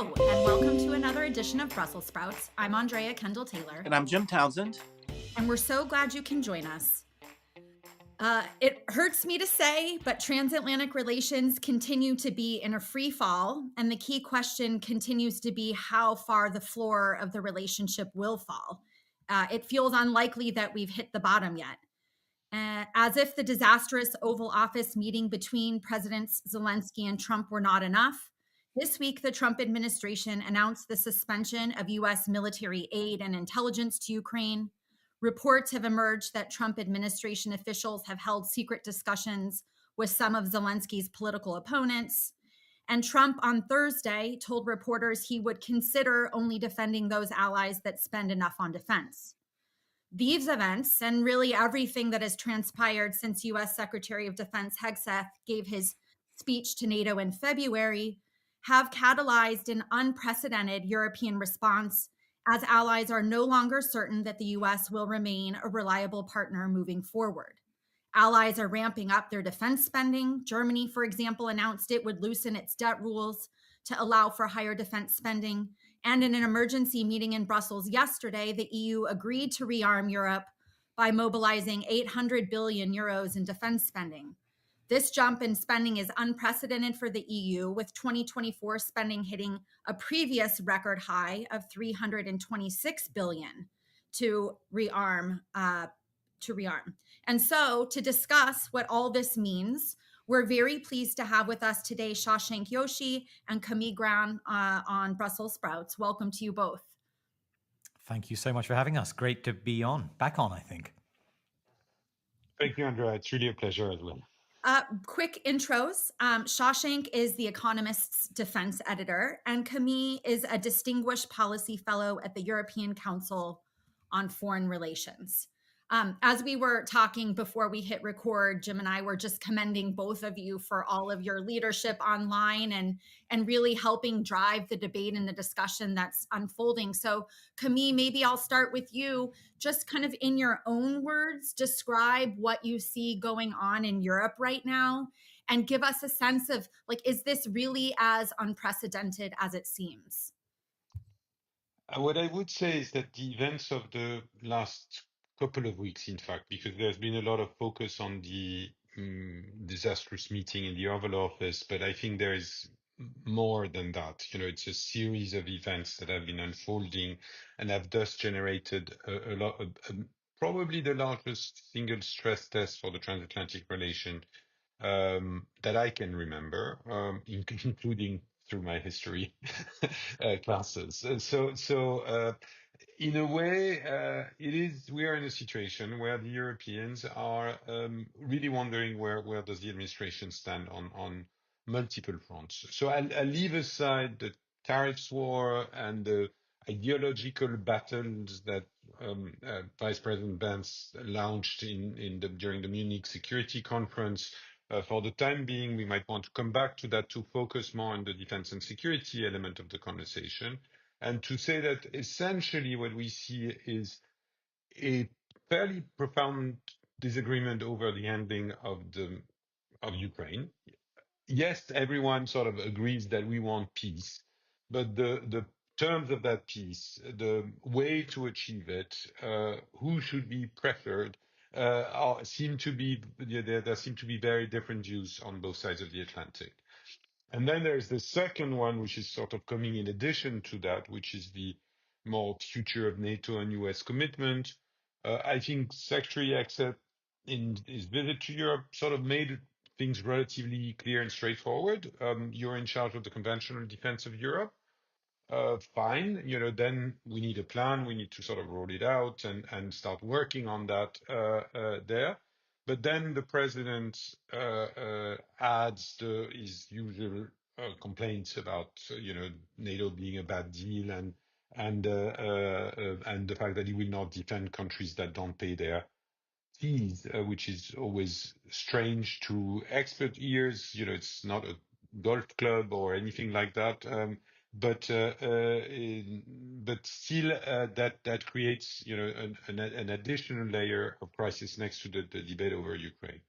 Hello, and welcome to another edition of Brussels Sprouts. I'm Andrea Kendall-Taylor. And I'm Jim Townsend. And we're so glad you can join us. It hurts me to say, but transatlantic relations continue to be in a free fall, and the key question continues to be how far the floor of the relationship will fall. It feels unlikely that we've hit the bottom yet. As if the disastrous Oval Office meeting between Presidents Zelensky and Trump were not enough, this week the Trump administration announced the suspension of U.S. military aid and intelligence to Ukraine. Reports have emerged that Trump administration officials have held secret discussions with some of Zelensky's political opponents. And Trump on Thursday told reporters he would consider only defending those allies that spend enough on defense. These events, and really everything that has transpired since U.S. Secretary of Defense Hegseth gave his speech to NATO in February, have catalyzed an unprecedented European response as allies are no longer certain that the U.S. will remain a reliable partner moving forward. Allies are ramping up their defense spending. Germany, for example, announced it would loosen its debt rules to allow for higher defense spending. And in an emergency meeting in Brussels yesterday, the EU agreed to rearm Europe by mobilizing 800 billion euros in defense spending. This jump in spending is unprecedented for the EU, with 2024 spending hitting a previous record high of 326 billion to rearm. And so, to discuss what all this means, we're very pleased to have with us today Shashank Joshi and Camille Grand on Brussels Sprouts. Welcome to you both. Thank you so much for having us. Great to be back on, I think. Thank you, Andrea. It's really a pleasure as well. Quick intros. Shashank is The Economist's defense editor, and Camille is a distinguished policy fellow at the European Council on Foreign Relations. As we were talking before we hit record, Jim and I were just commending both of you for all of your leadership online and really helping drive the debate and the discussion that's unfolding. So Camille, maybe I'll start with you. Just kind of in your own words, describe what you see going on in Europe right now and give us a sense of, like, is this really as unprecedented as it seems? What I would say is that the events of the last couple of weeks, in fact, because there's been a lot of focus on the disastrous meeting in the Oval Office, but I think there is more than that. You know, it's a series of events that have been unfolding and have thus generated a lot of, probably the largest single stress test for the transatlantic relation that I can remember, including through my history classes. So in a way, we are in a situation where the Europeans are really wondering where does the administration stand on multiple fronts. So I'll leave aside the tariffs war and the ideological battles that Vice President Vance launched during the Munich Security Conference. For the time being, we might want to come back to that to focus more on the defense and security element of the conversation, and to say that essentially what we see is a fairly profound disagreement over the handling of Ukraine. Yes, everyone sort of agrees that we want peace, but the terms of that peace, the way to achieve it, who should be pressured, there seem to be very different views on both sides of the Atlantic. And then there's the second one, which is sort of coming in addition to that, which is the more future of NATO and US commitment. I think Secretary Hegseth in his visit to Europe sort of made things relatively clear and straightforward. You're in charge of the conventional defense of Europe. Fine, then we need a plan. We need to sort of roll it out and start working on that there. But then the president adds his usual complaints about NATO being a bad deal and the fact that he will not defend countries that don't pay their fees, which is always strange to expert ears. It's not a golf club or anything like that. But still, that creates, an additional layer of crisis next to the debate over Ukraine.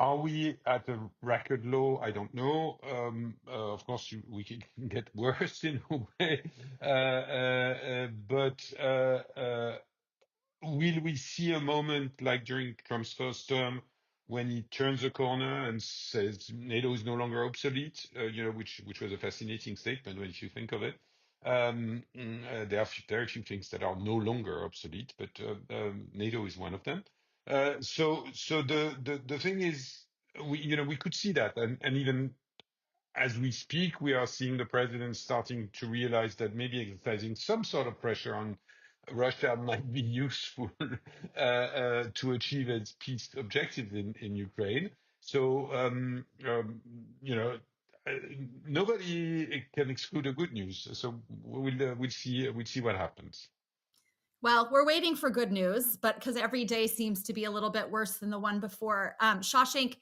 Are we at a record low? I don't know. Of course, we can get worse in a way, but will we see a moment like during Trump's first term when he turns a corner and says NATO is no longer obsolete? Which was a fascinating statement when you think of it. There are a few things that are no longer obsolete, but NATO is one of them. So the thing is, we could see that, and even as we speak, we are seeing the president starting to realize that maybe exercising some sort of pressure on Russia might be useful to achieve its peace objectives in Ukraine. So nobody can exclude the good news. So we'll see what happens. Well, we're waiting for good news, but because every day seems to be a little bit worse than the one before. Shashank,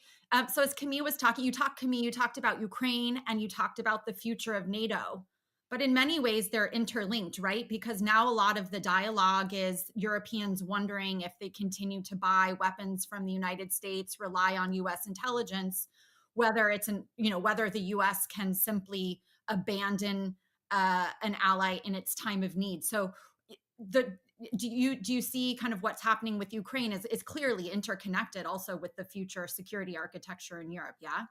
so as Camille was talking, you talked about Ukraine and you talked about the future of NATO. But in many ways, they're interlinked, right? Because now a lot of the dialogue is Europeans wondering if they continue to buy weapons from the United States, rely on U.S. intelligence, whether whether the U.S. can simply abandon an ally in its time of need. So do you see kind of what's happening with Ukraine is clearly interconnected also with the future security architecture in Europe, yeah?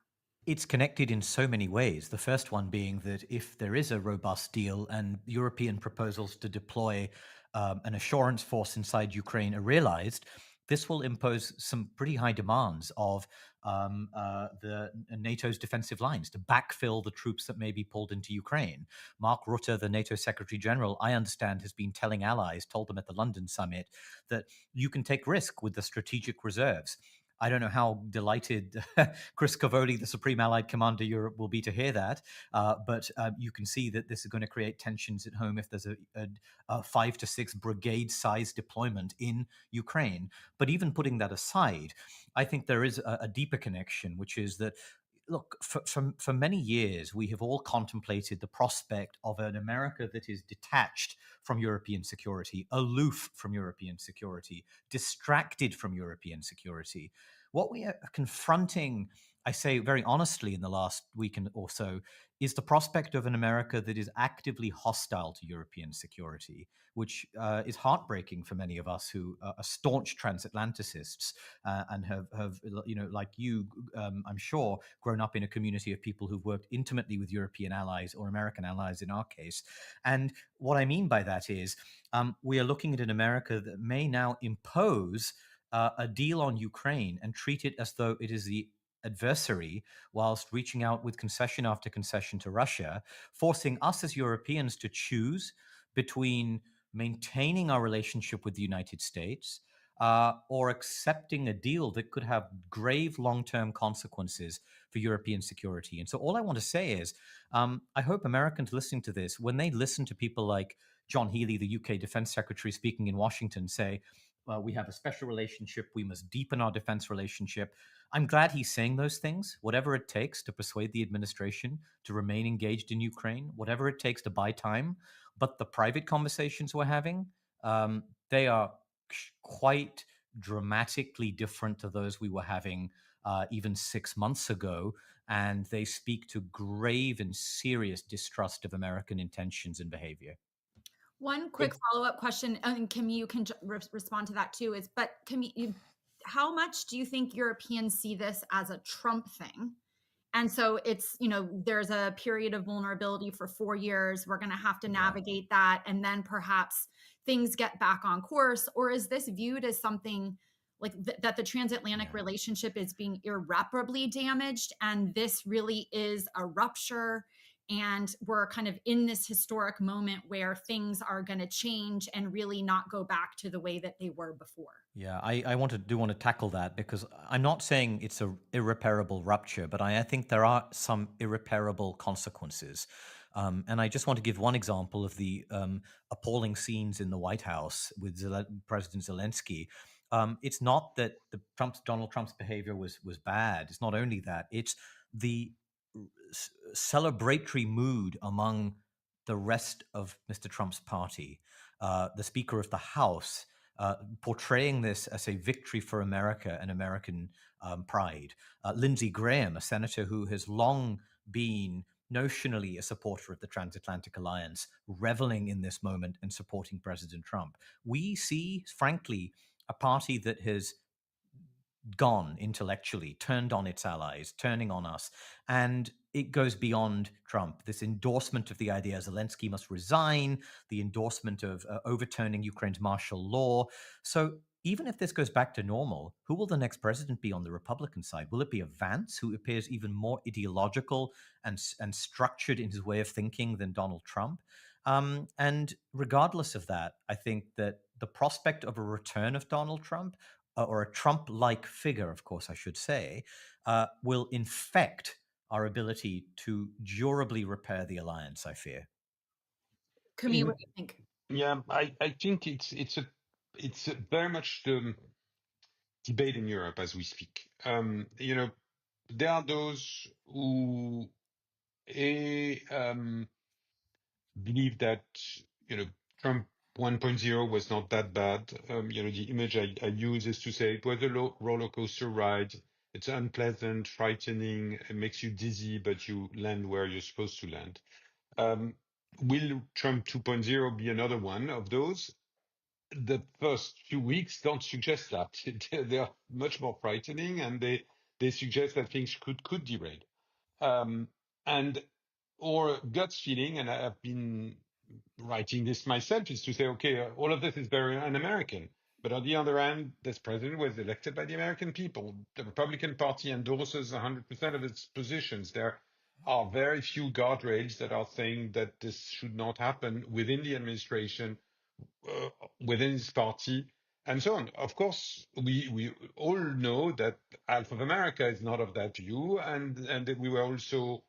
It's connected in so many ways. The first one being that if there is a robust deal and European proposals to deploy an assurance force inside Ukraine are realized, this will impose some pretty high demands of the NATO's defensive lines to backfill the troops that may be pulled into Ukraine. Mark Rutte, the NATO Secretary General, I understand, has been telling allies, told them at the London summit, that you can take risk with the strategic reserves. I don't know how delighted Chris Cavoli, the Supreme Allied Commander Europe, will be to hear that. But you can see that this is going to create tensions at home if there's a 5 to 6 brigade-sized deployment in Ukraine. But even putting that aside, I think there is a deeper connection, which is that, look, for many years, we have all contemplated the prospect of an America that is detached from European security, aloof from European security, distracted from European security. What we are confronting, I say very honestly, in the last week or so, is the prospect of an America that is actively hostile to European security, which is heartbreaking for many of us who are staunch transatlanticists and have, like you, I'm sure, grown up in a community of people who've worked intimately with European allies or American allies in our case. And what I mean by that is we are looking at an America that may now impose a deal on Ukraine and treat it as though it is the adversary, whilst reaching out with concession after concession to Russia, forcing us as Europeans to choose between maintaining our relationship with the United States or accepting a deal that could have grave long-term consequences for European security. And so all I want to say is, I hope Americans listening to this, when they listen to people like John Healey, the UK Defense Secretary, speaking in Washington, say, we have a special relationship, we must deepen our defense relationship. I'm glad he's saying those things, whatever it takes to persuade the administration to remain engaged in Ukraine, whatever it takes to buy time. But the private conversations we're having, they are quite dramatically different to those we were having even 6 months ago. And they speak to grave and serious distrust of American intentions and behavior. One quick follow-up question, and Camille, you can respond to that too, but Camille, how much do you think Europeans see this as a Trump thing? And so it's, there's a period of vulnerability for 4 years. We're going to have to navigate that. And then perhaps things get back on course. Or is this viewed as something like that the transatlantic relationship is being irreparably damaged? And this really is a rupture. And we're kind of in this historic moment where things are going to change and really not go back to the way that they were before. Yeah, I want to tackle that, because I'm not saying it's an irreparable rupture, but I think there are some irreparable consequences. And I just want to give one example of the appalling scenes in the White House with President Zelensky. It's not that Donald Trump's behavior was bad. It's not only that. It's the celebratory mood among the rest of Mr. Trump's party. The Speaker of the House portraying this as a victory for America and American pride. Lindsey Graham, a senator who has long been notionally a supporter of the transatlantic alliance, reveling in this moment and supporting President Trump. We see, frankly, a party that has gone intellectually, turned on its allies, turning on us. And it goes beyond Trump. This endorsement of the idea Zelensky must resign, the endorsement of overturning Ukraine's martial law. So even if this goes back to normal, who will the next president be on the Republican side? Will it be a Vance, who appears even more ideological and structured in his way of thinking than Donald Trump? And regardless of that, I think that the prospect of a return of Donald Trump, or a Trump-like figure, of course, I should say, will infect our ability to durably repair the alliance, I fear. Camille, what do you think? Yeah, I think it's very much the debate in Europe as we speak. There are those who believe that Trump 1.0 was not that bad. The image I use is to say it was a roller coaster ride. It's unpleasant, frightening, it makes you dizzy, but you land where you're supposed to land. Will Trump 2.0 be another one of those? The first few weeks don't suggest that. They are much more frightening, and they suggest that things could derail. And our gut feeling, and I have been writing this myself, is to say, okay, all of this is very un-American. But on the other hand, this president was elected by the American people. The Republican Party endorses 100% of its positions. There are very few guardrails that are saying that this should not happen within the administration, within his party, and so on. Of course, we all know that half of America is not of that view, and that we were also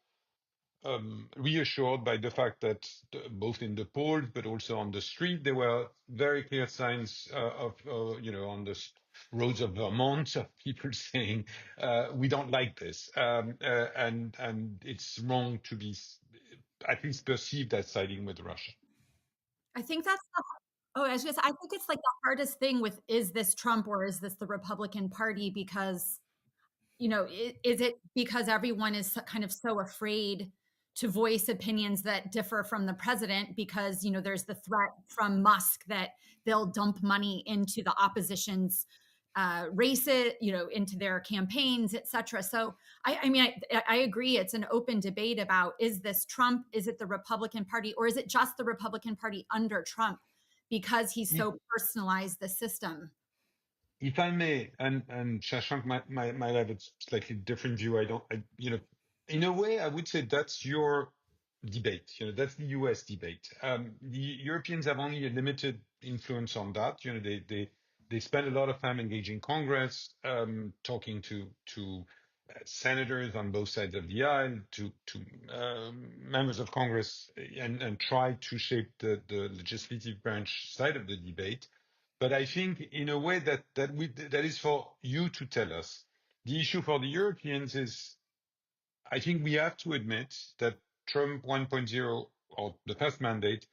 reassured by the fact that both in the polls but also on the street there were very clear signs of on the roads of Vermont of people saying we don't like this, and it's wrong to be at least perceived as siding with Russia. I think that's I think it's like the hardest thing with, is this Trump or is this the Republican Party? Because, is it because everyone is kind of so afraid to voice opinions that differ from the president because, there's the threat from Musk that they'll dump money into the opposition's races, into their campaigns, et cetera. So I agree. It's an open debate about, is this Trump? Is it the Republican Party? Or is it just the Republican Party under Trump because he's so personalized the system? If I may, and Shashank might have a slightly different view. In a way, I would say that's your debate. That's the US debate. The Europeans have only a limited influence on that. They spend a lot of time engaging Congress, talking to senators on both sides of the aisle, to members of Congress, and try to shape the legislative branch side of the debate. But I think, in a way, that is for you to tell us. The issue for the Europeans is, I think we have to admit that Trump 1.0, or the first mandate,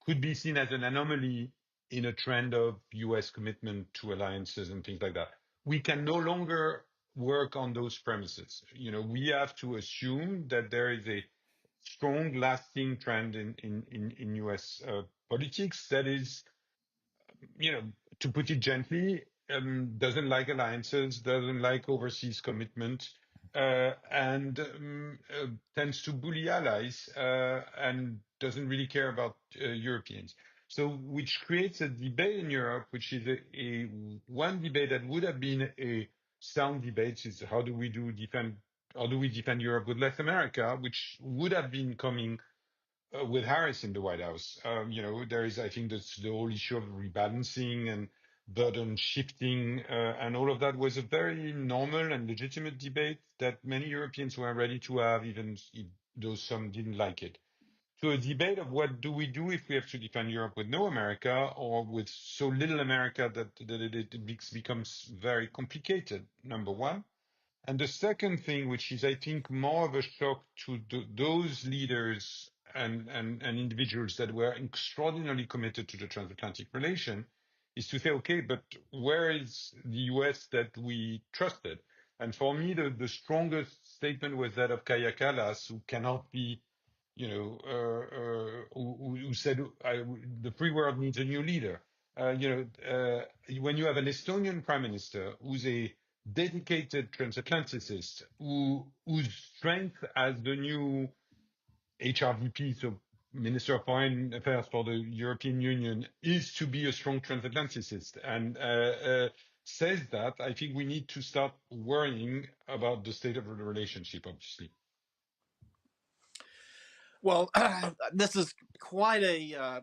could be seen as an anomaly in a trend of US commitment to alliances and things like that. We can no longer work on those premises. We have to assume that there is a strong, lasting trend in US politics that is, to put it gently, doesn't like alliances, doesn't like overseas commitment, and tends to bully allies, and doesn't really care about Europeans. So, which creates a debate in Europe, which is a one debate that would have been a sound debate, is how do we defend Europe with less America, which would have been coming with Harris in the White House. There is, I think, the whole issue of rebalancing and burden shifting, and all of that was a very normal and legitimate debate that many Europeans were ready to have, even though some didn't like it. To a debate of what do we do if we have to defend Europe with no America, or with so little America that it becomes very complicated, number one. And the second thing, which is, I think, more of a shock to those leaders and individuals that were extraordinarily committed to the transatlantic relation, is to say, okay, but where is the US that we trusted? And for me, the strongest statement was that of Kaja Kallas, who cannot be, who said the free world needs a new leader. When you have an Estonian prime minister who's a dedicated transatlanticist, whose strength as the new HRVP, so Minister of Foreign Affairs for the European Union, is to be a strong transatlanticist, and says that, I think we need to start worrying about the state of the relationship, obviously. Well, this is quite a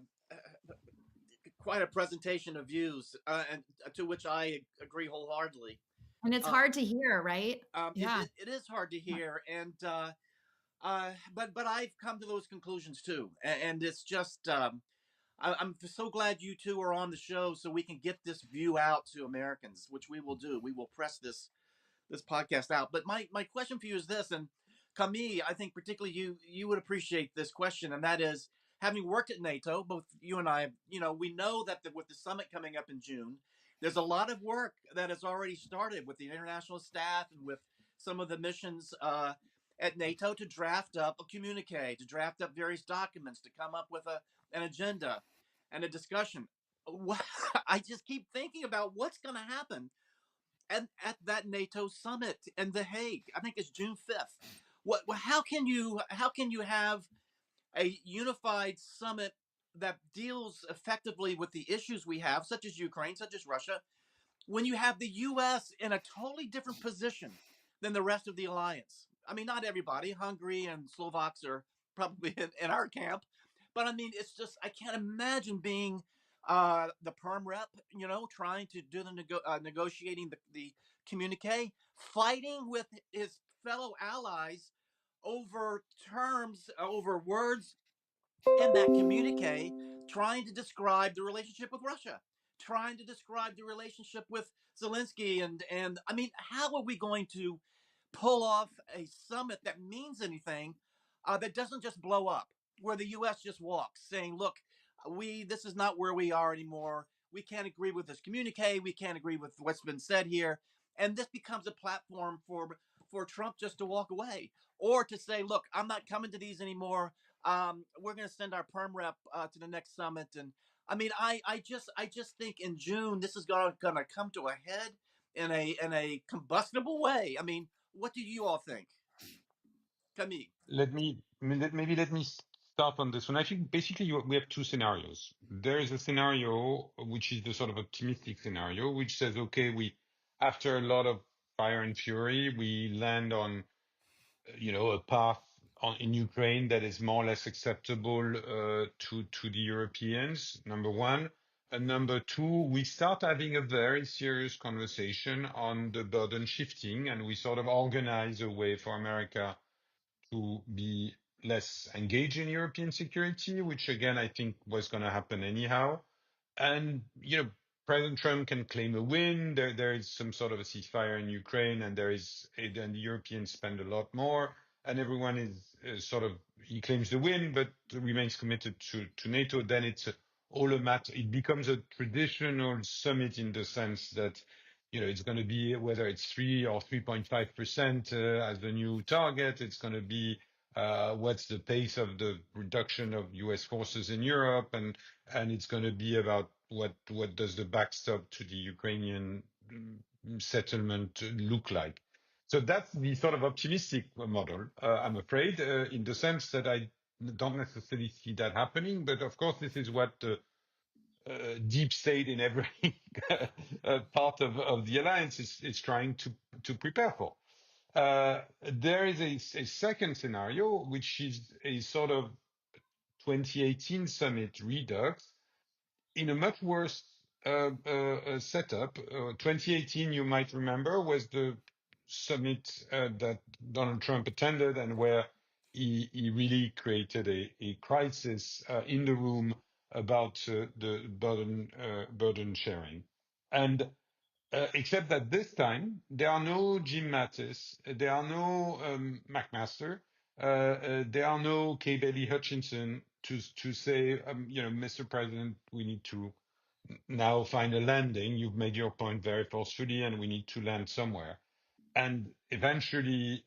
presentation of views, and to which I agree wholeheartedly. And it's hard to hear, right? Yeah, it is hard to hear, and but I've come to those conclusions too, and it's just I'm so glad you two are on the show so we can get this view out to Americans, which we will do. We will press this podcast out. But my question for you is this, and Camille, I think particularly you would appreciate this question, and that is, having worked at NATO, both you and I, we know that with the summit coming up in June, there's a lot of work that has already started with the international staff and with some of the missions at NATO to draft up a communique, to draft up various documents, to come up with an agenda and a discussion. I just keep thinking about what's going to happen at that NATO summit in The Hague. I think it's June 5th. How can you have a unified summit that deals effectively with the issues we have, such as Ukraine, such as Russia, when you have the U.S. in a totally different position than the rest of the alliance? I mean, not everybody. Hungary and Slovaks are probably in our camp. But I mean, it's just, I can't imagine being the perm rep, trying to do the negotiating the communique, fighting with his fellow allies over terms, over words in that communique, trying to describe the relationship with Russia, trying to describe the relationship with Zelensky. And I mean, how are we going to pull off a summit that means anything, that doesn't just blow up, where the U.S. just walks saying, look, this is not where we are anymore. We can't agree with this communique. We can't agree with what's been said here. And this becomes a platform for Trump just to walk away, or to say, look, I'm not coming to these anymore. We're going to send our perm rep to the next summit. And I mean, I just think in June, this is going to come to a head in a combustible way. I mean, what do you all think? Camille. Let me start on this one. I think basically we have two scenarios. There is a scenario which is the sort of optimistic scenario, which says, okay, after a lot of fire and fury, we land on, a path in Ukraine that is more or less acceptable to the Europeans, number one. And number two, we start having a very serious conversation on the burden shifting, and we sort of organize a way for America to be less engaged in European security, which again, I think was going to happen anyhow. And, President Trump can claim a win. There is some sort of a ceasefire in Ukraine, and then the Europeans spend a lot more, and everyone is he claims the win, but remains committed to NATO. Then it's all a matter. It becomes a traditional summit in the sense that, it's going to be whether it's 3 or 3.5% as the new target. It's going to be what's the pace of the reduction of U.S. forces in Europe, and it's going to be about what does the backstop to the Ukrainian settlement look like. So that's the sort of optimistic model, I'm afraid, in the sense that I don't necessarily see that happening. But of course, this is what the deep state in every part of the alliance is trying to prepare for. There is a second scenario, which is a sort of 2018 summit redux in a much worse setup. 2018, you might remember, was the summit that Donald Trump attended, and where he really created a crisis in the room about the burden sharing. And except that this time, there are no Jim Mattis, there are no McMaster, there are no Kay Bailey Hutchinson to say, Mr. President, we need to now find a landing. You've made your point very forcefully, and we need to land somewhere. and eventually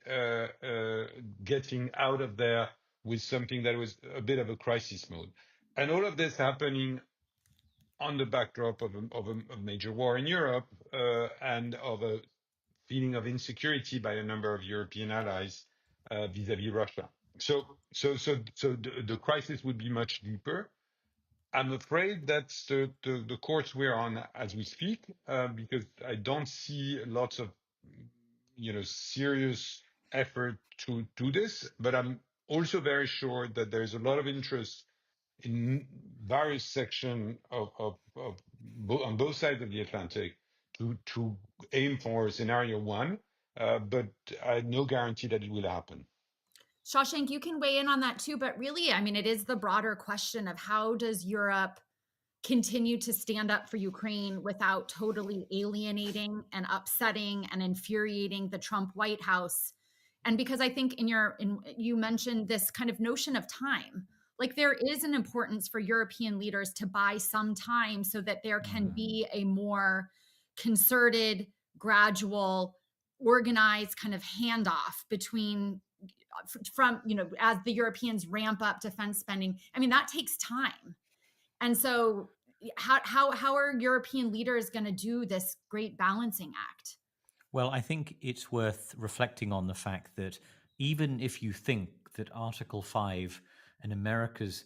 getting out of there with something that was a bit of a crisis mode. And all of this happening on the backdrop of a major war in Europe and of a feeling of insecurity by a number of European allies vis-à-vis Russia. So the crisis would be much deeper. I'm afraid that's the course we're on as we speak, because I don't see lots of serious effort to do this. But I'm also very sure that there's a lot of interest in various sections on both sides of the Atlantic to aim for scenario one, but I have no guarantee that it will happen. Shashank, you can weigh in on that too, but really, I mean, it is the broader question of how does Europe continue to stand up for Ukraine without totally alienating and upsetting and infuriating the Trump White House. And because I think you mentioned this kind of notion of time, like there is an importance for European leaders to buy some time so that there can be a more concerted, gradual, organized kind of handoff as the Europeans ramp up defense spending. I mean, that takes time. And so how are European leaders going to do this great balancing act? Well, I think it's worth reflecting on the fact that even if you think that Article 5 and America's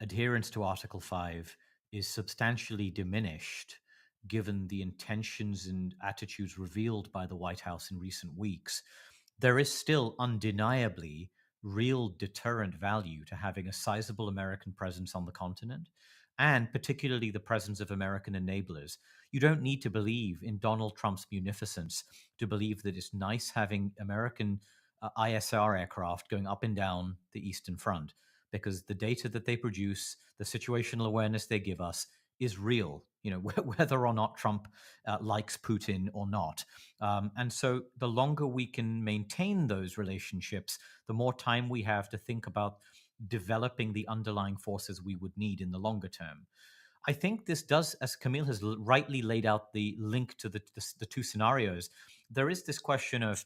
adherence to Article 5 is substantially diminished, given the intentions and attitudes revealed by the White House in recent weeks, there is still undeniably real deterrent value to having a sizable American presence on the continent, and particularly the presence of American enablers. You don't need to believe in Donald Trump's munificence to believe that it's nice having American ISR aircraft going up and down the Eastern Front, because the data that they produce, the situational awareness they give us is real, whether or not Trump likes Putin or not. And so the longer we can maintain those relationships, the more time we have to think about developing the underlying forces we would need in the longer term. I think this does, as Camille has rightly laid out the link to the two scenarios, there is this question of,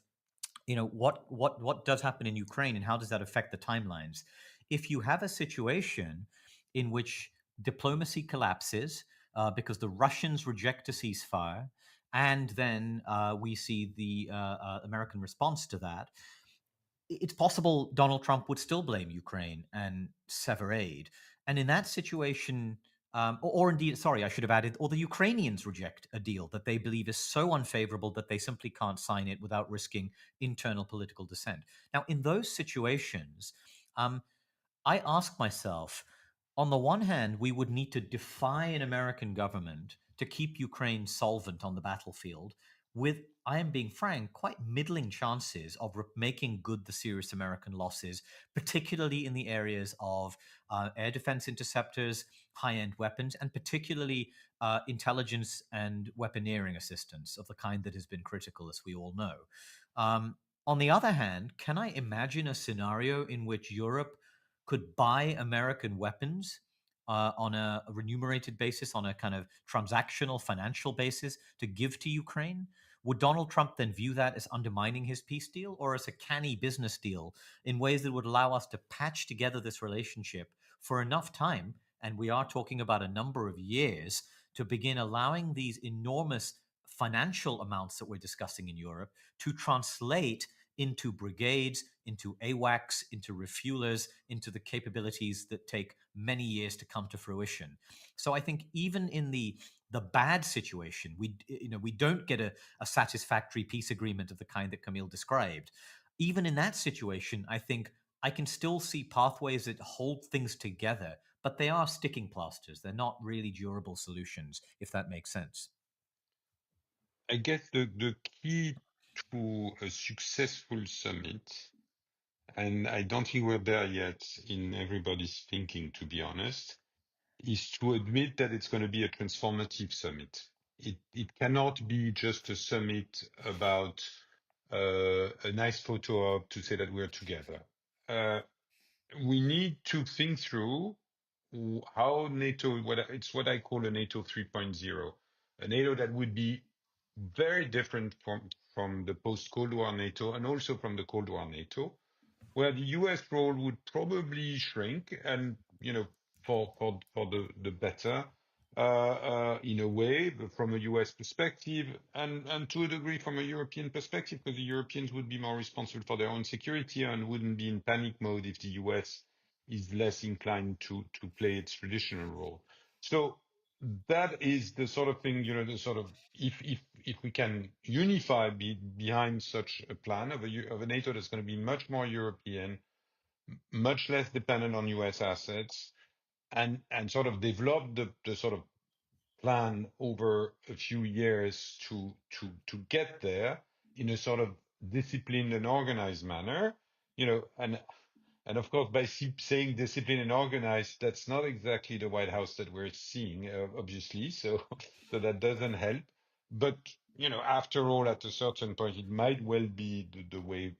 what does happen in Ukraine and how does that affect the timelines? If you have a situation in which diplomacy collapses because the Russians reject a ceasefire, and then we see the American response to that, it's possible Donald Trump would still blame Ukraine and sever aid. And in that situation, or indeed, sorry, I should have added, or the Ukrainians reject a deal that they believe is so unfavorable that they simply can't sign it without risking internal political dissent. Now, in those situations, I ask myself, on the one hand, we would need to defy an American government to keep Ukraine solvent on the battlefield with, I am being frank, quite middling chances of making good the serious American losses, particularly in the areas of air defense interceptors, high-end weapons, and particularly intelligence and weaponeering assistance of the kind that has been critical, as we all know. On the other hand, can I imagine a scenario in which Europe could buy American weapons on a remunerated basis, on a kind of transactional financial basis to give to Ukraine? Would Donald Trump then view that as undermining his peace deal or as a canny business deal in ways that would allow us to patch together this relationship for enough time, and we are talking about a number of years, to begin allowing these enormous financial amounts that we're discussing in Europe to translate into brigades, into AWACS, into refuelers, into the capabilities that take many years to come to fruition. So I think even in the bad situation, we don't get a satisfactory peace agreement of the kind that Camille described. Even in that situation, I think I can still see pathways that hold things together, but they are sticking plasters. They're not really durable solutions, if that makes sense. I guess the key to a successful summit, and I don't think we're there yet in everybody's thinking, to be honest, is to admit that it's going to be a transformative summit. It cannot be just a summit about a nice photo op to say that we're together. We need to think through how NATO, it's what I call a NATO 3.0, a NATO that would be very different from the post-Cold War NATO and also from the Cold War NATO, where the US role would probably shrink and, for the better, in a way, but from a US perspective, and to a degree from a European perspective, because the Europeans would be more responsible for their own security and wouldn't be in panic mode if the US is less inclined to play its traditional role. So that is the sort of thing, the sort of, if we can unify behind such a plan of a NATO that's going to be much more European, much less dependent on US assets, and sort of develop the sort of plan over a few years to get there in a sort of disciplined and organized manner, and of course, by saying disciplined and organized, that's not exactly the White House that we're seeing, obviously. So that doesn't help. But after all, at a certain point, it might well be the way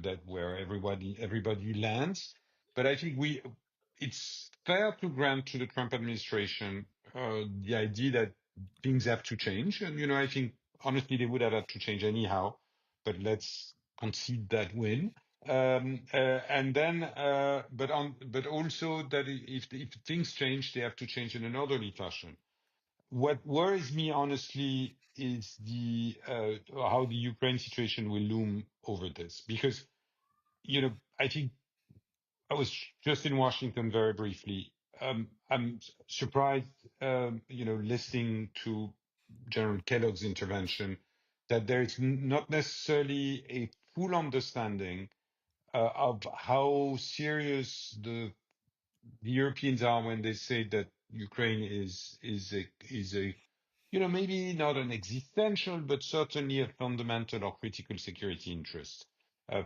that where everybody lands. But I think it's fair to grant to the Trump administration the idea that things have to change, and I think honestly they would have had to change anyhow. But let's concede that win. And then, but also that if things change, they have to change in an orderly fashion. What worries me, honestly, is how the Ukraine situation will loom over this, because I think I was just in Washington very briefly. I'm surprised, listening to General Kellogg's intervention, that there is not necessarily a full understanding of how serious the Europeans are when they say that Ukraine is a maybe not an existential, but certainly a fundamental or critical security interest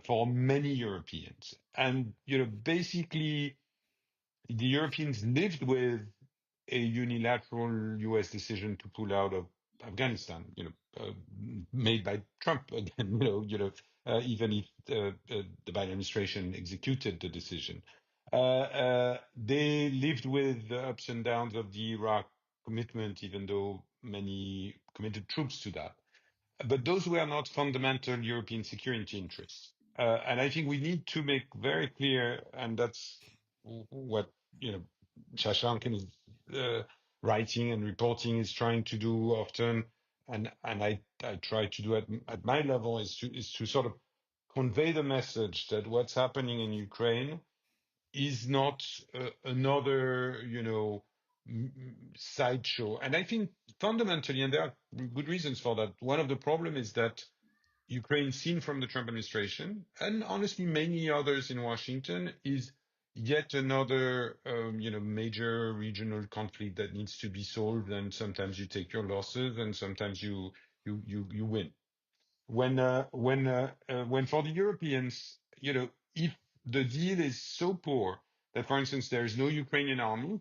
for many Europeans. And basically, the Europeans lived with a unilateral US decision to pull out of Afghanistan, made by Trump again, even if the Biden administration executed the decision. They lived with the ups and downs of the Iraq commitment, even though many committed troops to that. But those were not fundamental European security interests. And I think we need to make very clear, and that's what, Shashank is writing and reporting is trying to do often, and I try to do at my level is to sort of convey the message that what's happening in Ukraine is not another, sideshow. And I think fundamentally, and there are good reasons for that, one of the problems is that Ukraine, seen from the Trump administration, and honestly many others in Washington, is yet another, major regional conflict that needs to be solved. And sometimes you take your losses, and sometimes you win. When for the Europeans, if the deal is so poor that, for instance, there is no Ukrainian army,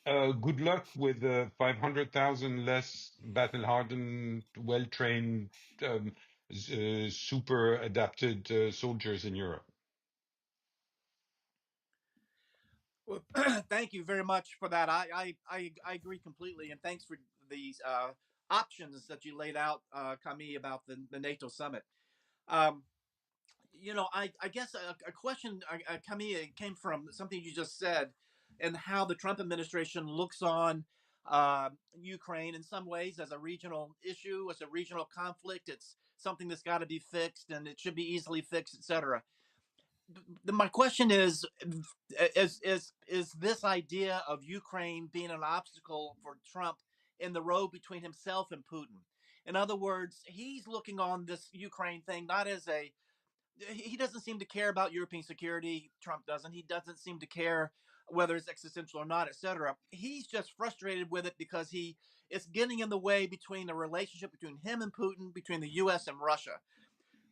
good luck with 500,000 less battle-hardened, well-trained, super adapted soldiers in Europe. Well, thank you very much for that. I agree completely, and thanks for these options that you laid out, Camille, about the NATO summit. I guess a question, Camille, came from something you just said, and how the Trump administration looks on Ukraine in some ways as a regional issue, as a regional conflict. It's something that's got to be fixed, and it should be easily fixed, etc. My question is this idea of Ukraine being an obstacle for Trump in the road between himself and Putin? In other words, he's looking on this Ukraine thing not as he doesn't seem to care about European security. Trump doesn't. He doesn't seem to care whether it's existential or not, etc. He's just frustrated with it because it's getting in the way between the relationship between him and Putin, between the U.S. and Russia.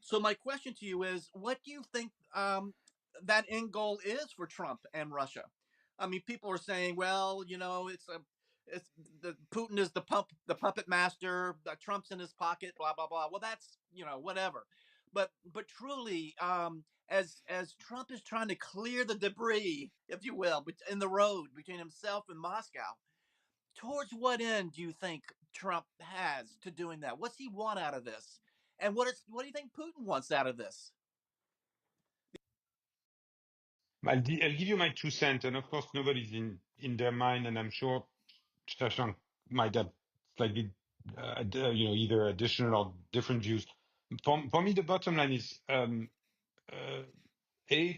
So my question to you is, what do you think that end goal is for Trump and Russia? I mean, people are saying, well, it's the Putin is the puppet master, Trump's in his pocket, blah blah blah. Well, that's whatever. But truly, as Trump is trying to clear the debris, if you will, in the road between himself and Moscow, towards what end do you think Trump has to doing that? What's he want out of this? And what do you think Putin wants out of this? I'll give you my 2 cents, and of course nobody's in their mind, and I'm sure Shashank might have slightly, either additional or different views. For me, the bottom line is,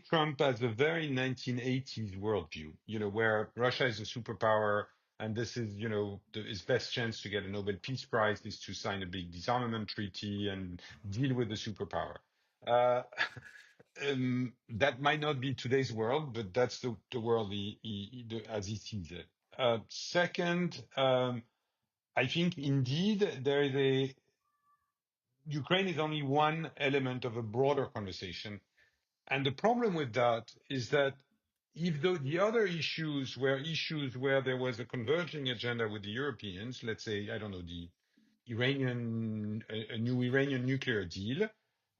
Trump has a very 1980s worldview, where Russia is a superpower, and this is, his best chance to get a Nobel Peace Prize is to sign a big disarmament treaty and deal with the superpower. That might not be today's world, but that's the world as he sees it. Second, I think indeed Ukraine is only one element of a broader conversation. And the problem with that is that if the other issues were issues where there was a converging agenda with the Europeans, let's say, I don't know, a new Iranian nuclear deal,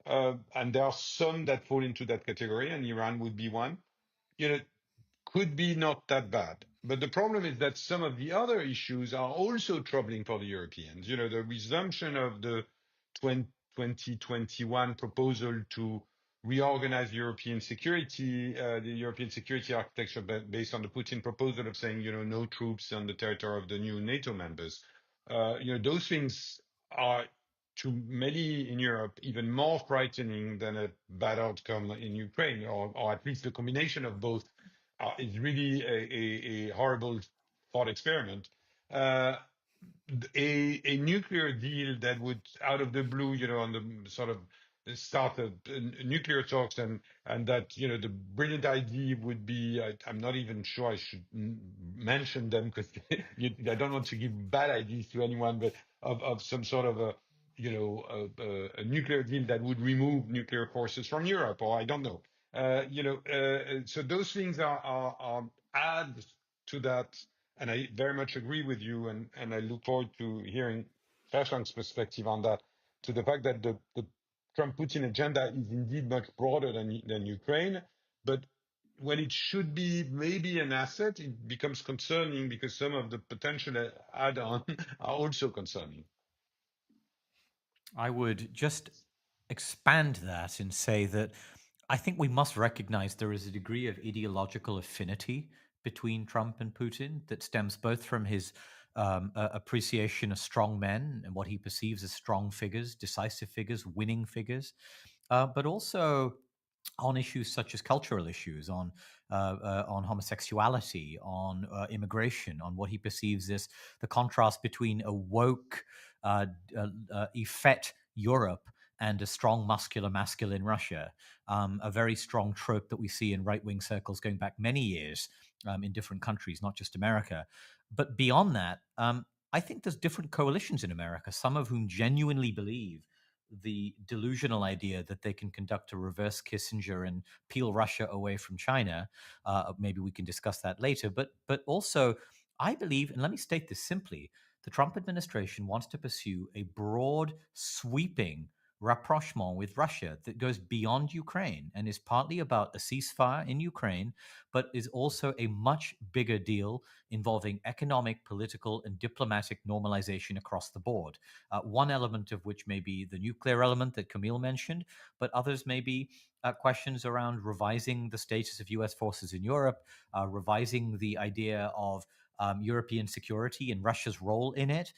and there are some that fall into that category, and Iran would be one, could be not that bad. But the problem is that some of the other issues are also troubling for the Europeans. The resumption of the 2021 proposal to reorganize European security, the European security architecture based on the Putin proposal of saying, no troops on the territory of the new NATO members. Those things are, to many in Europe, even more frightening than a bad outcome in Ukraine, or at least the combination of both is really a horrible thought experiment. A nuclear deal that would, out of the blue, on the sort of start of nuclear talks, and that, the brilliant idea would be, I'm not even sure I should mention them because I don't want to give bad ideas to anyone, but of some sort of a nuclear deal that would remove nuclear forces from Europe, or I don't know. So those things are add to that, and I very much agree with you, and I look forward to hearing Shashank's perspective on that, to the fact that the Trump-Putin agenda is indeed much broader than Ukraine, but when it should be maybe an asset, it becomes concerning because some of the potential add-on are also concerning. I would just expand that and say that I think we must recognize there is a degree of ideological affinity between Trump and Putin that stems both from his appreciation of strong men and what he perceives as strong figures, decisive figures, winning figures, but also on issues such as cultural issues, on homosexuality, on immigration, on what he perceives as the contrast between a woke, effete Europe and a strong, masculine Russia, a very strong trope that we see in right-wing circles going back many years in different countries, not just America. But beyond that, I think there's different coalitions in America, some of whom genuinely believe the delusional idea that they can conduct a reverse Kissinger and peel Russia away from China. Maybe we can discuss that later. But also, I believe, and let me state this simply, the Trump administration wants to pursue a broad, sweeping rapprochement with Russia that goes beyond Ukraine and is partly about a ceasefire in Ukraine, but is also a much bigger deal involving economic, political, and diplomatic normalization across the board. One element of which may be the nuclear element that Camille mentioned, but others may be questions around revising the status of U.S. forces in Europe, revising the idea of European security and Russia's role in it.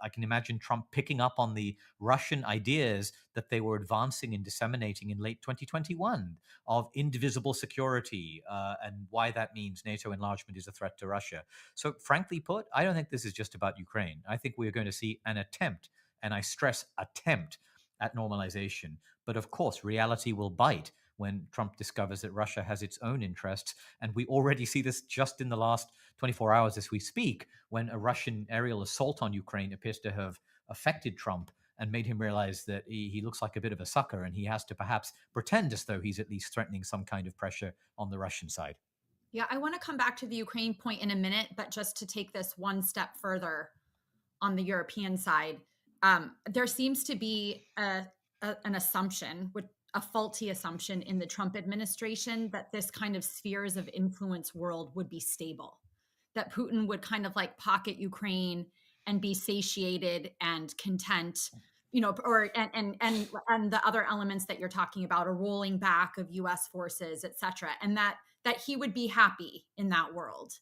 I can imagine Trump picking up on the Russian ideas that they were advancing and disseminating in late 2021 of indivisible security and why that means NATO enlargement is a threat to Russia. So frankly put, I don't think this is just about Ukraine. I think we are going to see an attempt, and I stress attempt, at normalization. But of course, reality will bite when Trump discovers that Russia has its own interests. And we already see this just in the last 24 hours as we speak, when a Russian aerial assault on Ukraine appears to have affected Trump and made him realize that he looks like a bit of a sucker, and he has to perhaps pretend as though he's at least threatening some kind of pressure on the Russian side. Yeah, I want to come back to the Ukraine point in a minute, but just to take this one step further on the European side, there seems to be an assumption, a faulty assumption in the Trump administration that this kind of spheres of influence world would be stable, that Putin would kind of like pocket Ukraine and be satiated and content, you know, or and the other elements that you're talking about, a rolling back of US forces, et cetera, and that he would be happy in that world.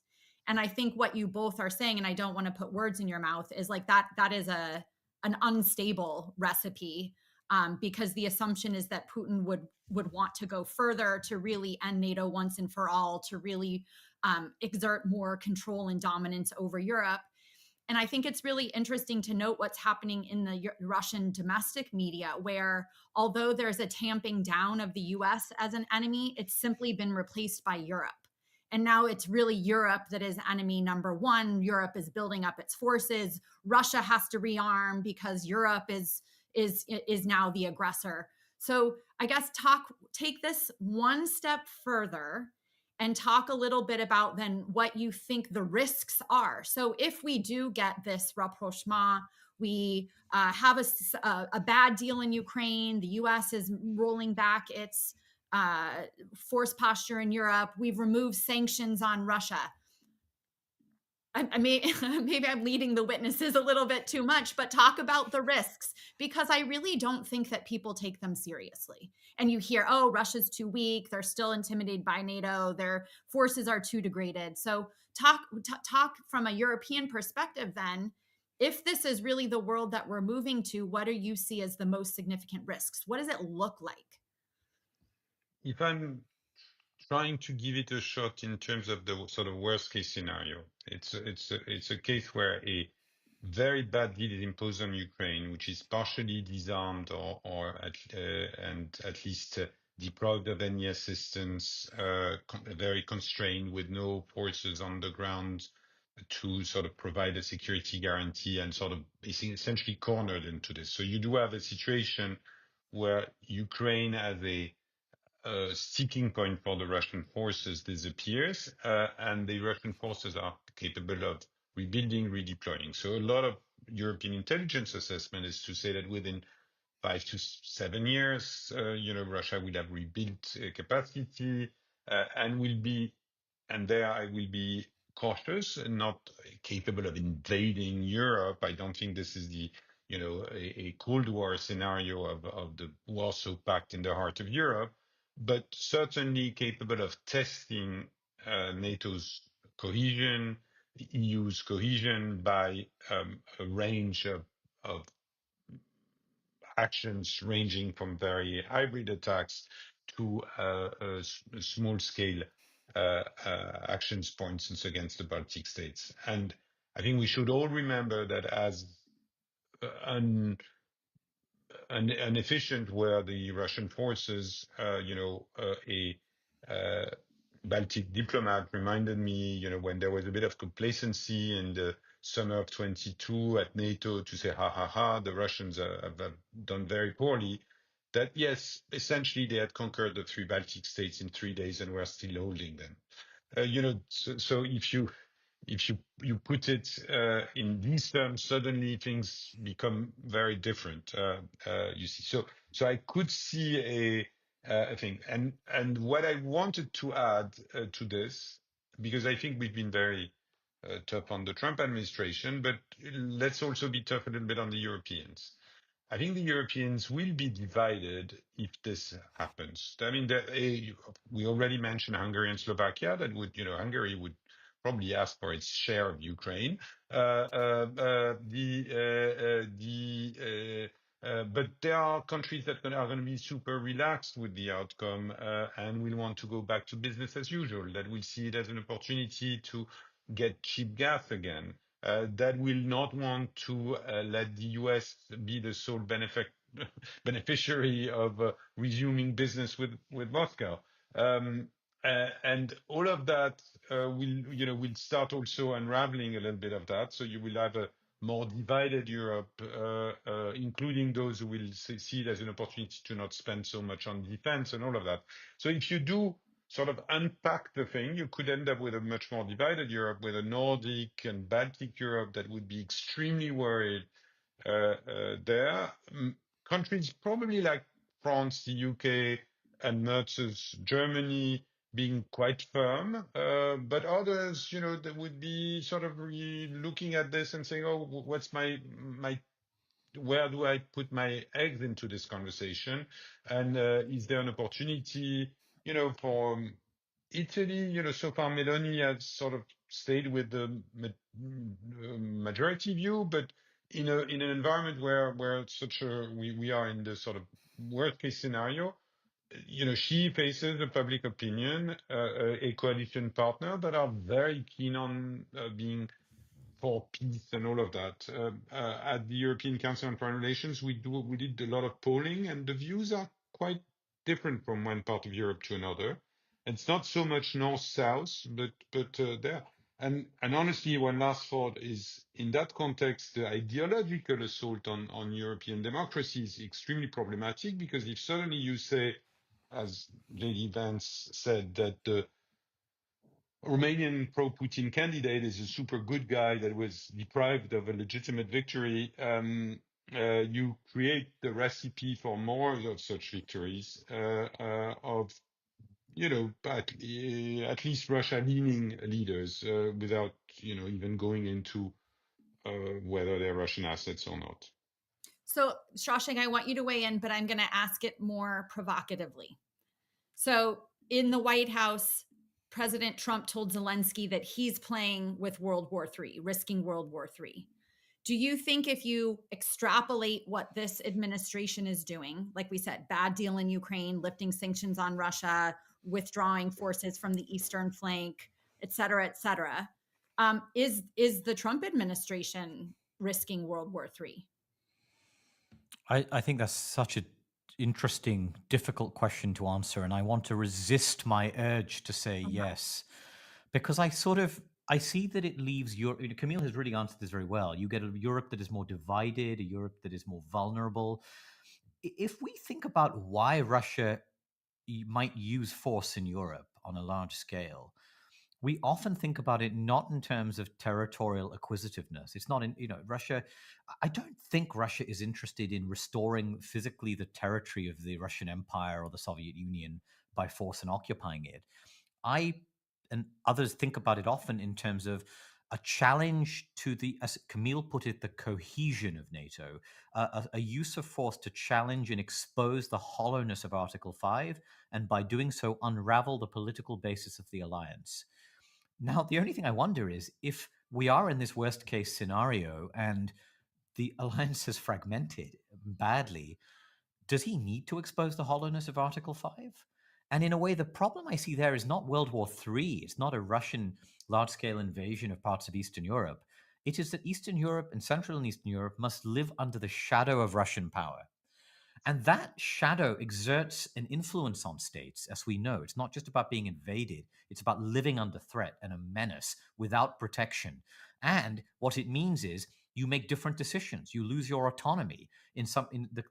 And I think what you both are saying, and I don't want to put words in your mouth, is like that is an unstable recipe, because the assumption is that Putin would want to go further to really end NATO once and for all, to really exert more control and dominance over Europe. And I think it's really interesting to note what's happening in the Russian domestic media, where although there's a tamping down of the US as an enemy, it's simply been replaced by Europe. And now it's really Europe that is enemy number one. Europe is building up its forces. Russia has to rearm because Europe is now the aggressor. So I guess take this one step further and talk a little bit about then what you think the risks are. So if we do get this rapprochement, we have a bad deal in Ukraine, the US is rolling back its force posture in Europe, we've removed sanctions on Russia. Maybe I'm leading the witnesses a little bit too much, but talk about the risks, because I really don't think that people take them seriously. And you hear, oh, Russia's too weak, they're still intimidated by NATO, their forces are too degraded. So talk from a European perspective then. If this is really the world that we're moving to, what do you see as the most significant risks? What does it look like? If I'm trying to give it a shot in terms of the sort of worst case scenario, it's a case where a very bad deal is imposed on Ukraine, which is partially disarmed and at least deprived of any assistance, very constrained, with no forces on the ground to sort of provide a security guarantee, and sort of essentially cornered into this. So you do have a situation where Ukraine as a sticking point for the Russian forces disappears, and the Russian forces are capable of rebuilding, redeploying. So a lot of European intelligence assessment is to say that within 5 to 7 years, Russia will have rebuilt capacity and there I will be cautious and not capable of invading Europe. I don't think this is a Cold War scenario of the Warsaw Pact in the heart of Europe, but certainly capable of testing NATO's cohesion, the EU's cohesion by a range of actions ranging from very hybrid attacks to small scale actions, for instance, against the Baltic states. And I think we should all remember that as inefficient were the Russian forces, a Baltic diplomat reminded me, when there was a bit of complacency in the summer of 22 at NATO to say, the Russians have done very poorly, that yes, essentially they had conquered the 3 Baltic states in 3 days and were still holding them. So if you put it in these terms, suddenly things become very different. You see, so I could see a thing, and what I wanted to add to this, because I think we've been very tough on the Trump administration, but let's also be tough a little bit on the Europeans. I think the Europeans will be divided if this happens. I mean, we already mentioned Hungary and Slovakia. That would, Hungary would probably ask for its share of Ukraine. But there are countries that are going to be super relaxed with the outcome and will want to go back to business as usual. That will see it as an opportunity to get cheap gas again. That will not want to let the US be the sole beneficiary of resuming business with Moscow. And all of that will start also unraveling a little bit of that. So you will have a more divided Europe, including those who will see it as an opportunity to not spend so much on defense and all of that. So if you do sort of unpack the thing, you could end up with a much more divided Europe, with a Nordic and Baltic Europe that would be extremely worried there. Countries probably like France, the UK, and Mertz's Germany being quite firm, but others, that would be sort of looking at this and saying, "Oh, what's my where do I put my eggs into this conversation? And is there an opportunity, for Italy? So far, Meloni has sort of stayed with the majority view, but in an environment where we are in the sort of worst case scenario, she faces a public opinion, a coalition partner that are very keen on being for peace and all of that. At the European Council on Foreign Relations, we did a lot of polling, and the views are quite different from one part of Europe to another. And it's not so much north-south, but there. And honestly, one last thought is, in that context, the ideological assault on European democracy is extremely problematic, because if suddenly you say, as J.D. Vance said, that the Romanian pro-Putin candidate is a super good guy that was deprived of a legitimate victory, you create the recipe for more of such victories, of, at least Russia-leaning leaders, without, even going into whether they're Russian assets or not. So, Shashank, I want you to weigh in, but I'm going to ask it more provocatively. So, in the White House, President Trump told Zelensky that he's playing with World War III, risking World War III. Do you think if you extrapolate what this administration is doing, like we said, bad deal in Ukraine, lifting sanctions on Russia, withdrawing forces from the eastern flank, et cetera, is the Trump administration risking World War III? I think that's such an interesting, difficult question to answer, and I want to resist my urge to say yes, because I see that it leaves Europe. Camille has really answered this very well. You get a Europe that is more divided, a Europe that is more vulnerable. If we think about why Russia might use force in Europe on a large scale, we often think about it not in terms of territorial acquisitiveness. It's not in, Russia. I don't think Russia is interested in restoring physically the territory of the Russian Empire or the Soviet Union by force and occupying it. I and others think about it often in terms of a challenge to the, as Camille put it, the cohesion of NATO, a use of force to challenge and expose the hollowness of Article 5, and by doing so, unravel the political basis of the alliance. Now, the only thing I wonder is if we are in this worst case scenario and the alliance has fragmented badly, does he need to expose the hollowness of Article 5? And in a way, the problem I see there is not World War III. It's not a Russian large-scale invasion of parts of Eastern Europe. It is that Eastern Europe and Central and Eastern Europe must live under the shadow of Russian power. And that shadow exerts an influence on states, as we know. It's not just about being invaded. It's about living under threat and a menace without protection. And what it means is you make different decisions. You lose your autonomy. In the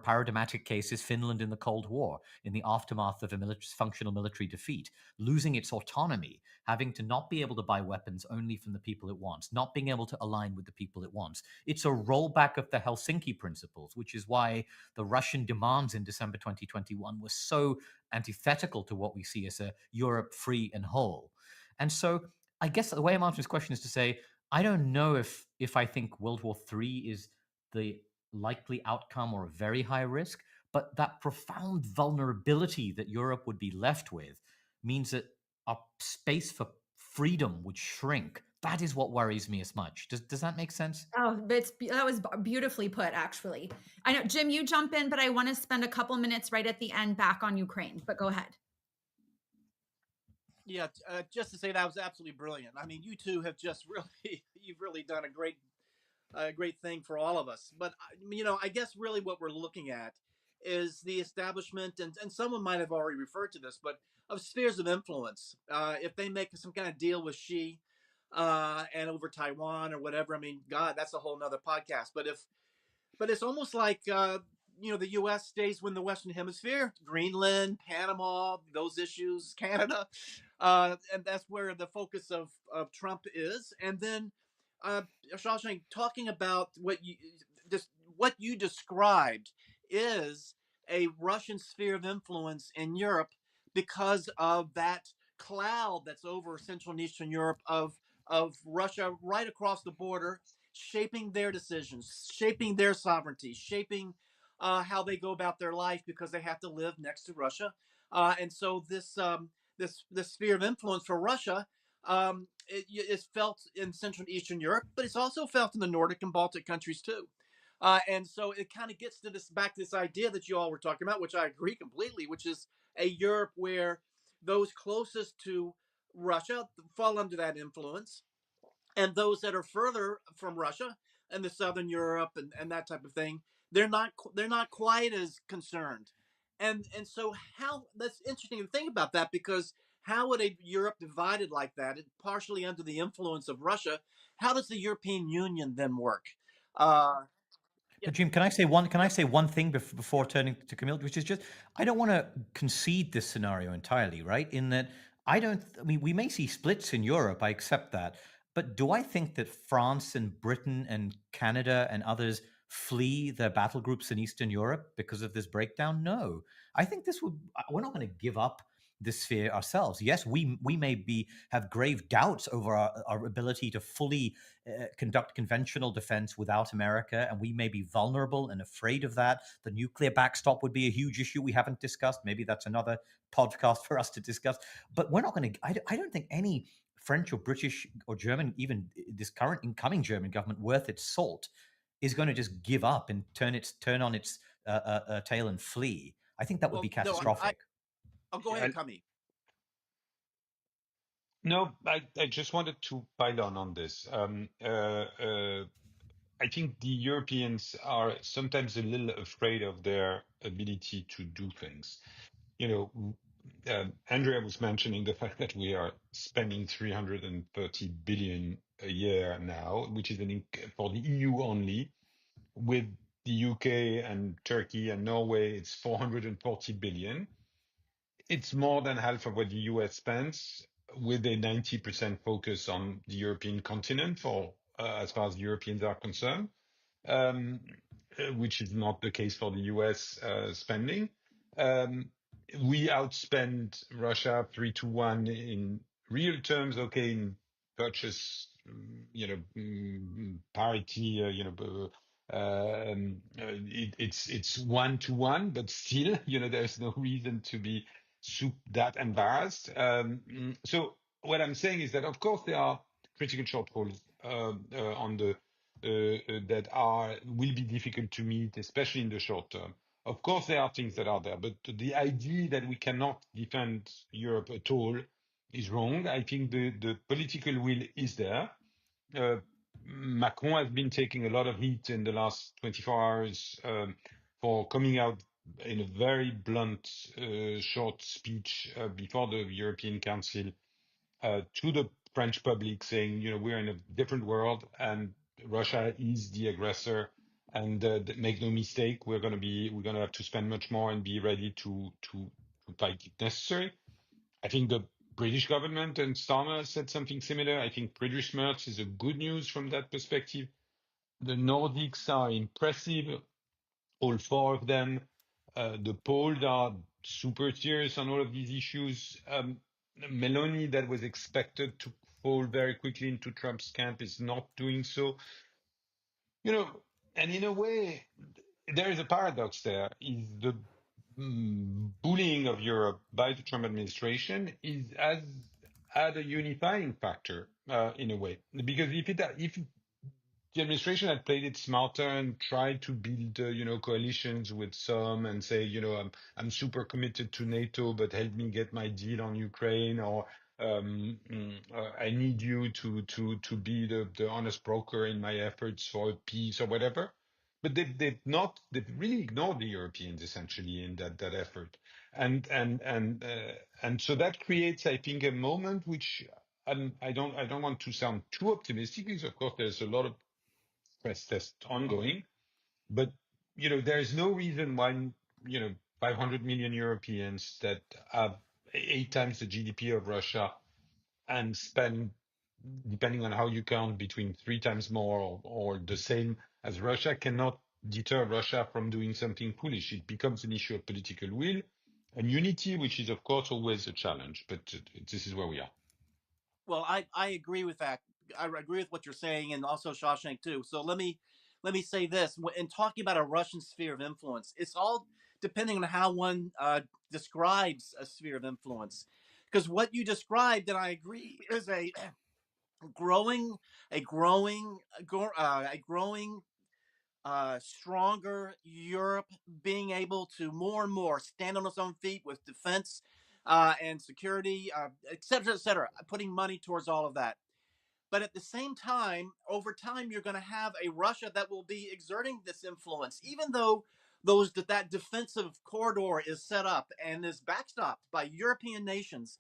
paradigmatic case is Finland in the Cold War, in the aftermath of a functional military defeat, losing its autonomy, having to not be able to buy weapons only from the people it wants, not being able to align with the people it wants. It's a rollback of the Helsinki principles, which is why the Russian demands in December 2021 were so antithetical to what we see as a Europe free and whole. And so I guess the way I'm answering this question is to say, I don't know if I think World War III is the likely outcome or a very high risk, but that profound vulnerability that Europe would be left with means that our space for freedom would shrink. That is what worries me as much. Does that make sense? Oh, that was beautifully put, actually. I know, Jim, you jump in, but I want to spend a couple minutes right at the end back on Ukraine, but go ahead. Yeah, just to say that was absolutely brilliant. I mean, you two have just you've really done a great thing for all of us. But, I guess really what we're looking at is the establishment, and someone might have already referred to this, but of spheres of influence. If they make some kind of deal with Xi and over Taiwan or whatever, I mean, God, that's a whole nother podcast. But it's almost like, the U.S. stays within the Western Hemisphere, Greenland, Panama, those issues, Canada. And that's where the focus of Trump is. And then, Shashank, talking about what you described is a Russian sphere of influence in Europe, because of that cloud that's over Central and Eastern Europe of Russia right across the border, shaping their decisions, shaping their sovereignty, shaping how they go about their life because they have to live next to Russia. And so this sphere of influence for Russia is felt in Central and Eastern Europe, but it's also felt in the Nordic and Baltic countries too. And so it kind of gets to back to this idea that you all were talking about, which I agree completely, which is a Europe where those closest to Russia fall under that influence, and those that are further from Russia and the Southern Europe and that type of thing, they're not quite as concerned. And so how that's interesting to think about that, because how would a Europe divided like that, partially under the influence of Russia, how does the European Union then work? Yeah. But Jim, can I say one thing before turning to Camille, which is just I don't want to concede this scenario entirely, right? In that I mean, we may see splits in Europe, I accept that, but do I think that France and Britain and Canada and others flee their battle groups in Eastern Europe because of this breakdown? No, I think we're not going to give up this sphere ourselves. Yes, we may have grave doubts over our ability to fully conduct conventional defense without America, and we may be vulnerable and afraid of that. The nuclear backstop would be a huge issue we haven't discussed. Maybe that's another podcast for us to discuss. But we're not going to. I don't think any French or British or German, even this current incoming German government, worth its salt, is going to just give up and turn on its tail and flee. I think that would be catastrophic. I'll go ahead, Camille. No, I just wanted to pile on this. I think the Europeans are sometimes a little afraid of their ability to do things. Andrea was mentioning the fact that we are spending 330 billion a year now, which is for the EU only. With the UK and Turkey and Norway, it's 440 billion. It's more than half of what the US spends, with a 90% focus on the European continent as far as Europeans are concerned, which is not the case for the US spending. We outspend Russia 3-1 in real terms. Okay, in purchase, parity, it's 1-1, but still, there's no reason to be that embarrassed. So what I'm saying is that, of course, there are critical shortfalls on the that will be difficult to meet, especially in the short term. Of course, there are things that are there, but the idea that we cannot defend Europe at all is wrong. I think the political will is there. Macron has been taking a lot of heat in the last 24 hours for coming out in a very blunt, short speech before the European Council to the French public, saying, we're in a different world and Russia is the aggressor, and make no mistake, we're going to have to spend much more and be ready to fight if necessary. I think the British government and Starmer said something similar. I think Friedrich Merz is a good news from that perspective. The Nordics are impressive, all four of them. The Poles are super serious on all of these issues. Meloni, that was expected to fall very quickly into Trump's camp, is not doing so. And in a way, there is a paradox there. Is the bullying of Europe by the Trump administration has had a unifying factor in a way, because if the administration had played it smarter and tried to build coalitions with some and say, I'm super committed to NATO, but help me get my deal on Ukraine, or I need you to be the honest broker in my efforts for peace or whatever. But they've really ignored the Europeans essentially in that effort, and so that creates, I think, a moment which I don't want to sound too optimistic, because of course there's a lot of stress test ongoing, but there is no reason why 500 million Europeans that have 8 times the GDP of Russia and spend, depending on how you count, between 3 times more or the same as Russia, cannot deter Russia from doing something foolish. It becomes an issue of political will, and unity, which is, of course, always a challenge, but this is where we are. Well, I agree with that. I agree with what you're saying, and also Shashank too. So let me say this: in talking about a Russian sphere of influence, it's all depending on how one describes a sphere of influence. Because what you described, and I agree, is a growing, stronger Europe being able to more and more stand on its own feet with defense and security, et cetera, putting money towards all of that. But at the same time, over time, you're going to have a Russia that will be exerting this influence, even though that defensive corridor is set up and is backstopped by European nations.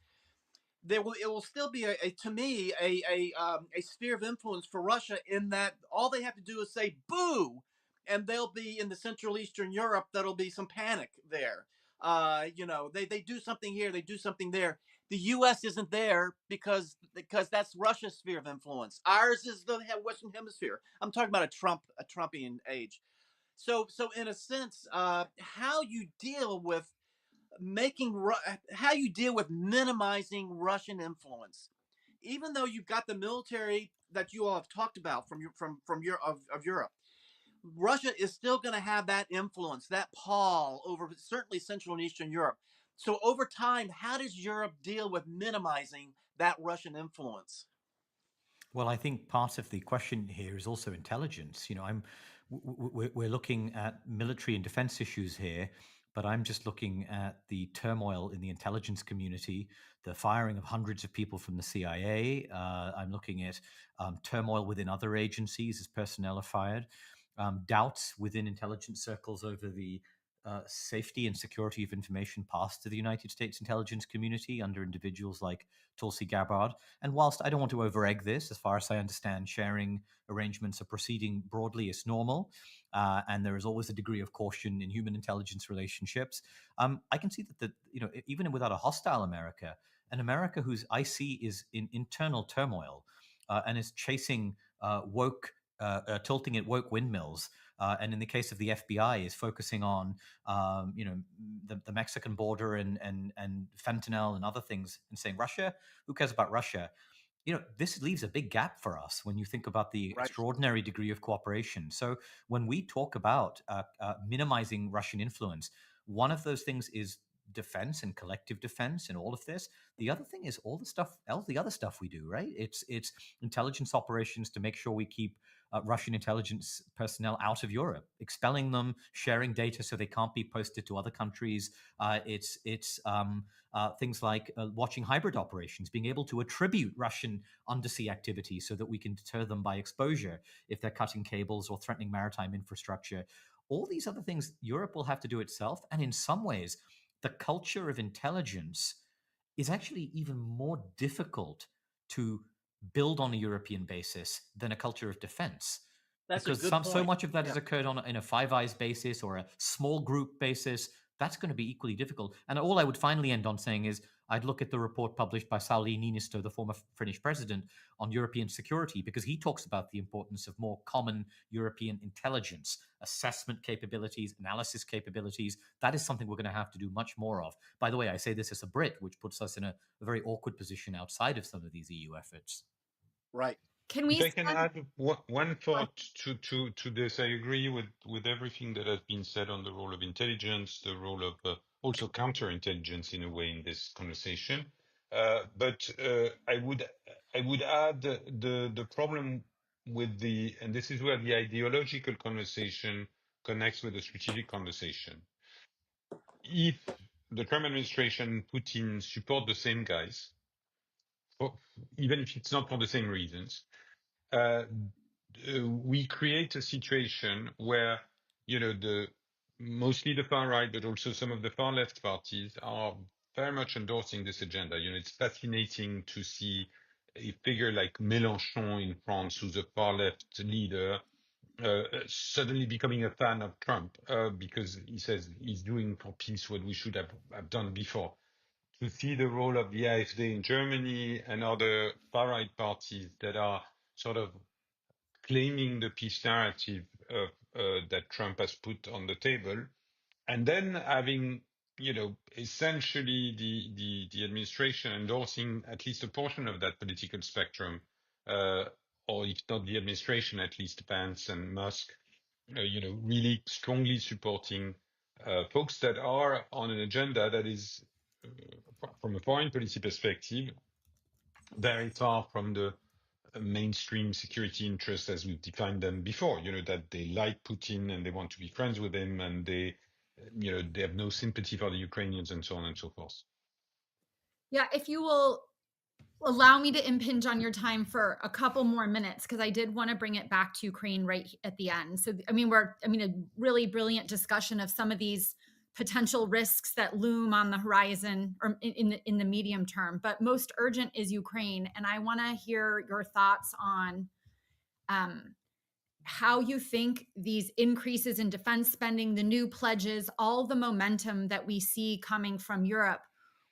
It will still be to me a sphere of influence for Russia, in that all they have to do is say boo, and they'll be in the Central Eastern Europe. That'll be some panic there. They do something here, they do something there. The U.S. isn't there because that's Russia's sphere of influence. Ours is the Western Hemisphere. I'm talking about a Trumpian age. So in a sense, how you deal with minimizing Russian influence, even though you've got the military that you all have talked about from Europe. Russia is still going to have that influence, that pall over certainly Central and Eastern Europe. So over time, how does Europe deal with minimizing that Russian influence? Well, I think part of the question here is also intelligence. We're looking at military and defense issues here, but I'm just looking at the turmoil in the intelligence community, the firing of hundreds of people from the CIA. I'm looking at turmoil within other agencies as personnel are fired, doubts within intelligence circles over the safety and security of information passed to the United States intelligence community under individuals like Tulsi Gabbard. And whilst I don't want to over-egg this, as far as I understand, sharing arrangements are proceeding broadly as normal, and there is always a degree of caution in human intelligence relationships. I can see that even without a hostile America, an America whose I see is in internal turmoil and is chasing tilting at woke windmills. And in the case of the FBI, is focusing on the Mexican border and fentanyl and other things, and saying Russia, who cares about Russia? This leaves a big gap for us when you think about the extraordinary degree of cooperation. So when we talk about minimizing Russian influence, one of those things is defense and collective defense and all of this. The other thing is all the other stuff we do, right? It's intelligence operations to make sure we keep Russian intelligence personnel out of Europe, expelling them, sharing data so they can't be posted to other countries. It's things like watching hybrid operations, being able to attribute Russian undersea activity so that we can deter them by exposure if they're cutting cables or threatening maritime infrastructure. All these other things Europe will have to do itself. And in some ways, the culture of intelligence is actually even more difficult to build on a European basis than a culture of defense. That's because a good point. So much of that has occurred in a Five Eyes basis or a small group basis. That's going to be equally difficult. And all I would finally end on saying is I'd look at the report published by Sauli Niinisto, the former Finnish president, on European security, because he talks about the importance of more common European intelligence, assessment capabilities, analysis capabilities. That is something we're going to have to do much more of. By the way, I say this as a Brit, which puts us in a very awkward position outside of some of these EU efforts. Right. If I can add one thought to this, I agree with everything that has been said on the role of intelligence, the role of also counterintelligence in a way in this conversation. But I would add the problem with and this is where the ideological conversation connects with the strategic conversation. If the Trump administration and Putin support the same guys, even if it's not for the same reasons, we create a situation where, mostly the far right, but also some of the far left parties are very much endorsing this agenda. It's fascinating to see a figure like Mélenchon in France, who's a far left leader, suddenly becoming a fan of Trump because he says he's doing for peace what we should have done before. To see the role of the AfD in Germany and other far right parties that are sort of claiming the peace narrative that Trump has put on the table, and then having essentially the administration endorsing at least a portion of that political spectrum, or if not the administration, at least Pence and Musk, really strongly supporting folks that are on an agenda that is, from a foreign policy perspective, very far from the mainstream security interests as we've defined them before, that they like Putin and they want to be friends with him, and they have no sympathy for the Ukrainians and so on and so forth. Yeah, if you will allow me to impinge on your time for a couple more minutes, because I did want to bring it back to Ukraine right at the end. So, a really brilliant discussion of some of these potential risks that loom on the horizon or in the medium term. But most urgent is Ukraine. And I want to hear your thoughts on how you think these increases in defense spending, the new pledges, all the momentum that we see coming from Europe,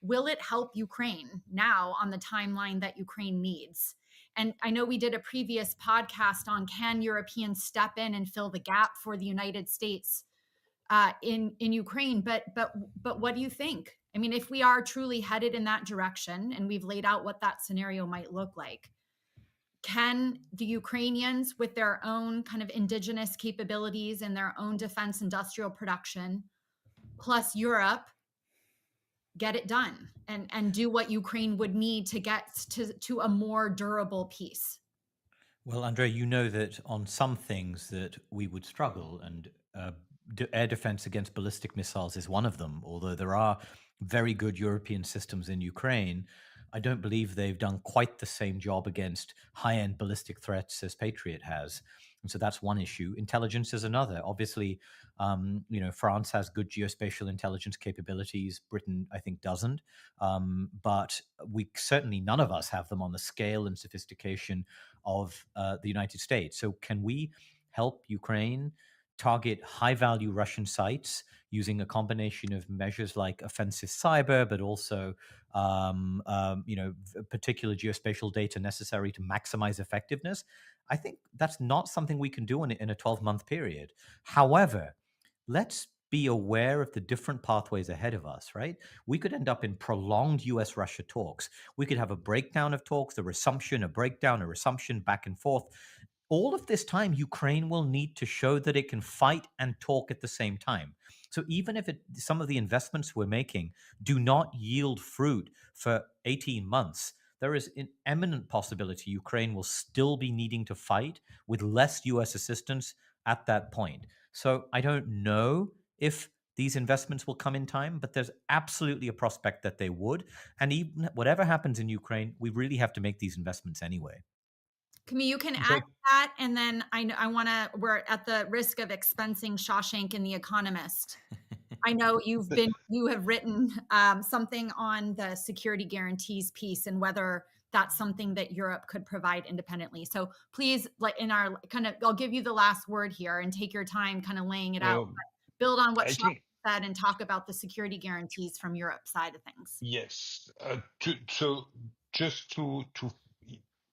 will it help Ukraine now on the timeline that Ukraine needs? And I know we did a previous podcast on, can Europeans step in and fill the gap for the United States in Ukraine? But what do you think? I mean, if we are truly headed in that direction, and we've laid out what that scenario might look like, can the Ukrainians, with their own kind of indigenous capabilities and their own defense industrial production, plus Europe, get it done and do what Ukraine would need to get to a more durable peace? Well, Andre, you know that on some things that we would struggle, and air defense against ballistic missiles is one of them. Although there are very good European systems in Ukraine, I don't believe they've done quite the same job against high-end ballistic threats as Patriot has. And so that's one issue. Intelligence is another. Obviously, France has good geospatial intelligence capabilities. Britain, I think, doesn't. But none of us have them on the scale and sophistication of the United States. So can we help Ukraine target high-value Russian sites using a combination of measures like offensive cyber, but also particular geospatial data necessary to maximize effectiveness? I think that's not something we can do in a 12-month period. However, let's be aware of the different pathways ahead of us, right? We could end up in prolonged US-Russia talks. We could have a breakdown of talks, a resumption, a breakdown, a resumption, back and forth. All of this time, Ukraine will need to show that it can fight and talk at the same time. So even if some of the investments we're making do not yield fruit for 18 months, there is an eminent possibility Ukraine will still be needing to fight with less US assistance at that point. So I don't know if these investments will come in time, but there's absolutely a prospect that they would. And even whatever happens in Ukraine, we really have to make these investments anyway. Camille, you can add to that, and then we're at the risk of expensing Shashank in The Economist. I know you have written something on the security guarantees piece and whether that's something that Europe could provide independently. So please, I'll give you the last word here and take your time kind of laying it out. Build on what Shashank said and talk about the security guarantees from Europe's side of things. Yes. So just to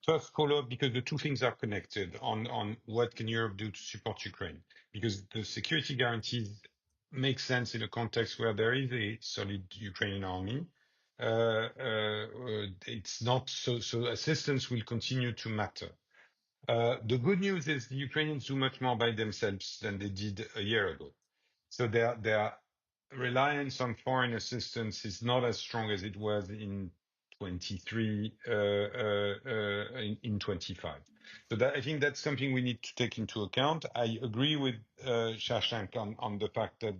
first follow up, because the two things are connected on what can Europe do to support Ukraine, because the security guarantees make sense in a context where there is a solid Ukrainian army. It's not so assistance will continue to matter. The good news is the Ukrainians do much more by themselves than they did a year ago. So their reliance on foreign assistance is not as strong as it was in 23, in 25. So I think that's something we need to take into account. I agree with Shashank on the fact that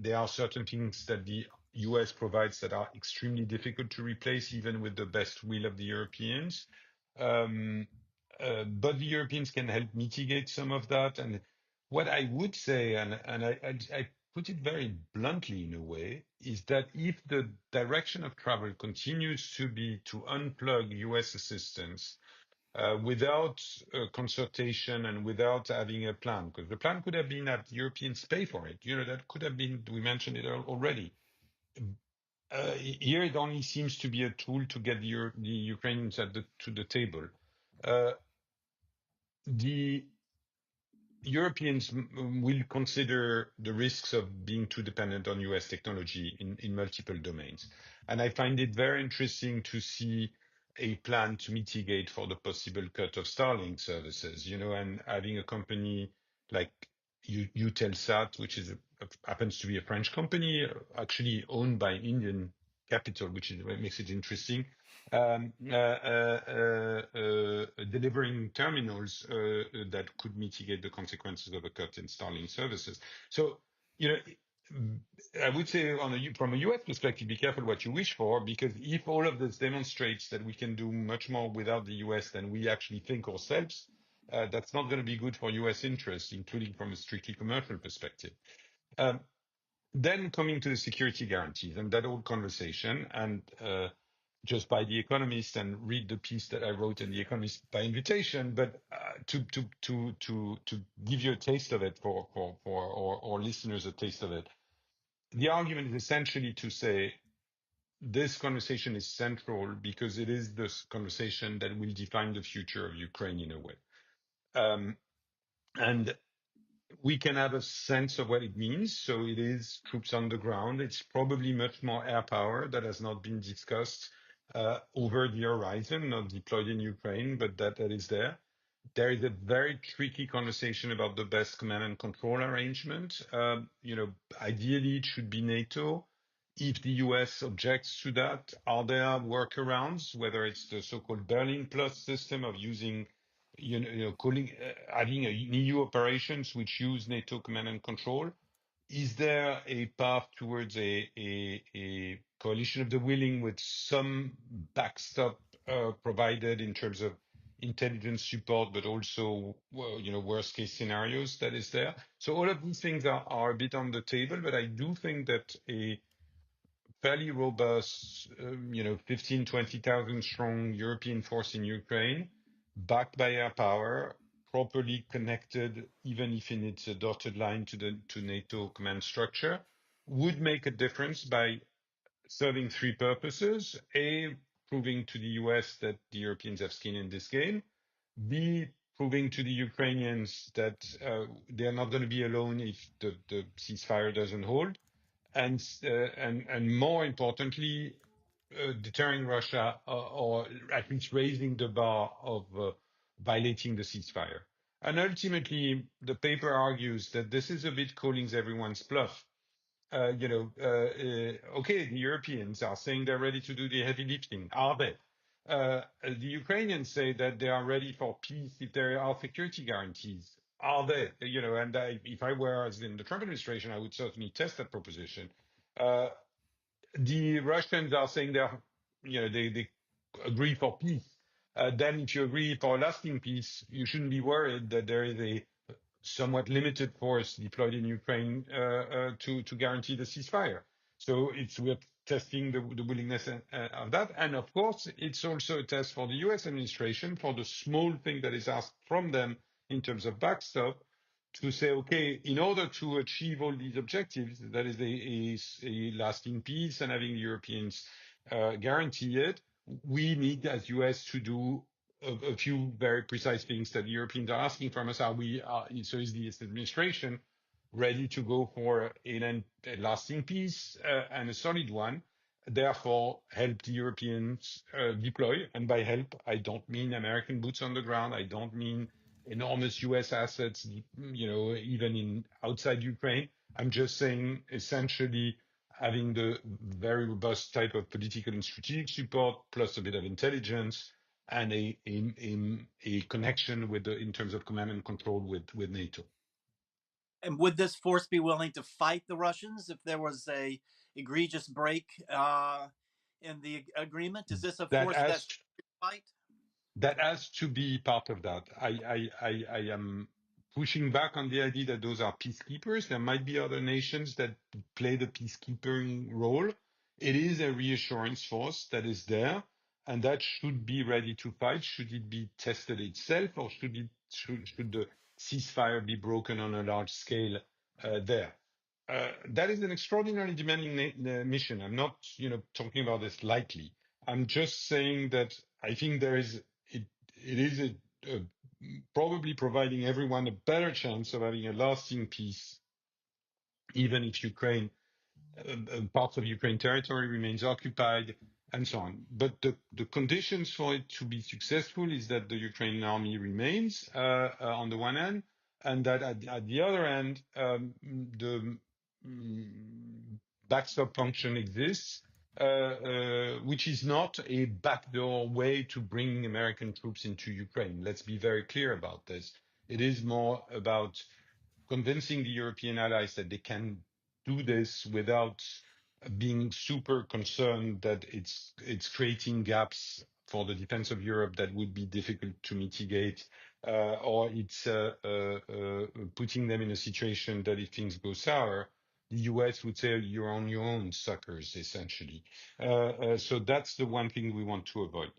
there are certain things that the US provides that are extremely difficult to replace, even with the best will of the Europeans. But the Europeans can help mitigate some of that. And what I would say, and I put it very bluntly in a way, is that if the direction of travel continues to be to unplug US assistance without consultation and without having a plan, because the plan could have been that Europeans pay for it. That could have been, we mentioned it already. Here it only seems to be a tool to get the Ukrainians to the table. The Europeans will consider the risks of being too dependent on US technology in multiple domains. And I find it very interesting to see a plan to mitigate for the possible cut of Starlink services, and having a company like Eutelsat, which happens to be a French company, actually owned by Indian capital, which makes it interesting, delivering terminals that could mitigate the consequences of a cut in Starlink services. So, I would say from a US perspective, be careful what you wish for, because if all of this demonstrates that we can do much more without the US than we actually think ourselves, that's not going to be good for US interests, including from a strictly commercial perspective. Then coming to the security guarantees and that whole conversation, and just by The Economist, and read the piece that I wrote in The Economist by invitation, but to give you a taste of it for our listeners, a taste of it. The argument is essentially to say this conversation is central because it is this conversation that will define the future of Ukraine in a way. And we can have a sense of what it means. So it is troops on the ground. It's probably much more air power that has not been discussed over the horizon, not deployed in Ukraine, but that is there. There is a very tricky conversation about the best command and control arrangement. Ideally, it should be NATO. If the US objects to that, are there workarounds, whether it's the so-called Berlin Plus system of using, having EU operations which use NATO command and control? Is there a path towards a coalition of the willing with some backstop provided in terms of intelligence support, but also, worst case scenarios that is there? So all of these things are a bit on the table, but I do think that a fairly robust, 15, 20,000 strong European force in Ukraine, backed by air power, properly connected, even if in its a dotted line to NATO command structure, would make a difference by serving three purposes. A, proving to the US that the Europeans have skin in this game. B, proving to the Ukrainians that they're not going to be alone if the ceasefire doesn't hold. And more importantly, deterring Russia or at least raising the bar of violating the ceasefire. And ultimately, the paper argues that this is a bit calling everyone's bluff. Okay, the Europeans are saying they're ready to do the heavy lifting. Are they? The Ukrainians say that they are ready for peace if there are security guarantees. Are they? And if I were in the Trump administration, I would certainly test that proposition. The Russians are saying they agree for peace. Then if you agree for lasting peace, you shouldn't be worried that there is a somewhat limited force deployed in Ukraine to guarantee the ceasefire. So we're testing the willingness of that. And of course, it's also a test for the US administration for the small thing that is asked from them in terms of backstop to say, okay, in order to achieve all these objectives, that is a lasting peace and having the Europeans guarantee it, we need as US to do a few very precise things that the Europeans are asking from us. So is the administration ready to go for a lasting peace and a solid one? Therefore, help the Europeans deploy. And by help, I don't mean American boots on the ground. I don't mean enormous US assets, even in outside Ukraine. I'm just saying essentially having the very robust type of political and strategic support, plus a bit of intelligence, and a connection in terms of command and control with NATO. And would this force be willing to fight the Russians if there was a egregious break in the agreement? Is this a force that's fight? That has to be part of that. I am pushing back on the idea that those are peacekeepers. There might be other nations that play the peacekeeping role. It is a reassurance force that is there, and that should be ready to fight. Should it be tested itself, or should the ceasefire be broken on a large scale there? That is an extraordinarily demanding mission. I'm not, talking about this lightly. I'm just saying that I think it is a probably providing everyone a better chance of having a lasting peace, even if Ukraine, parts of Ukraine territory remains occupied and so on. But the conditions for it to be successful is that the Ukrainian army remains on the one hand, and that at the other end, the backstop function exists, which is not a backdoor way to bring American troops into Ukraine. Let's be very clear about this. It is more about convincing the European allies that they can do this without being super concerned that it's creating gaps for the defense of Europe that would be difficult to mitigate, or it's putting them in a situation that if things go sour, the US would say you're on your own, suckers, essentially. So that's the one thing we want to avoid.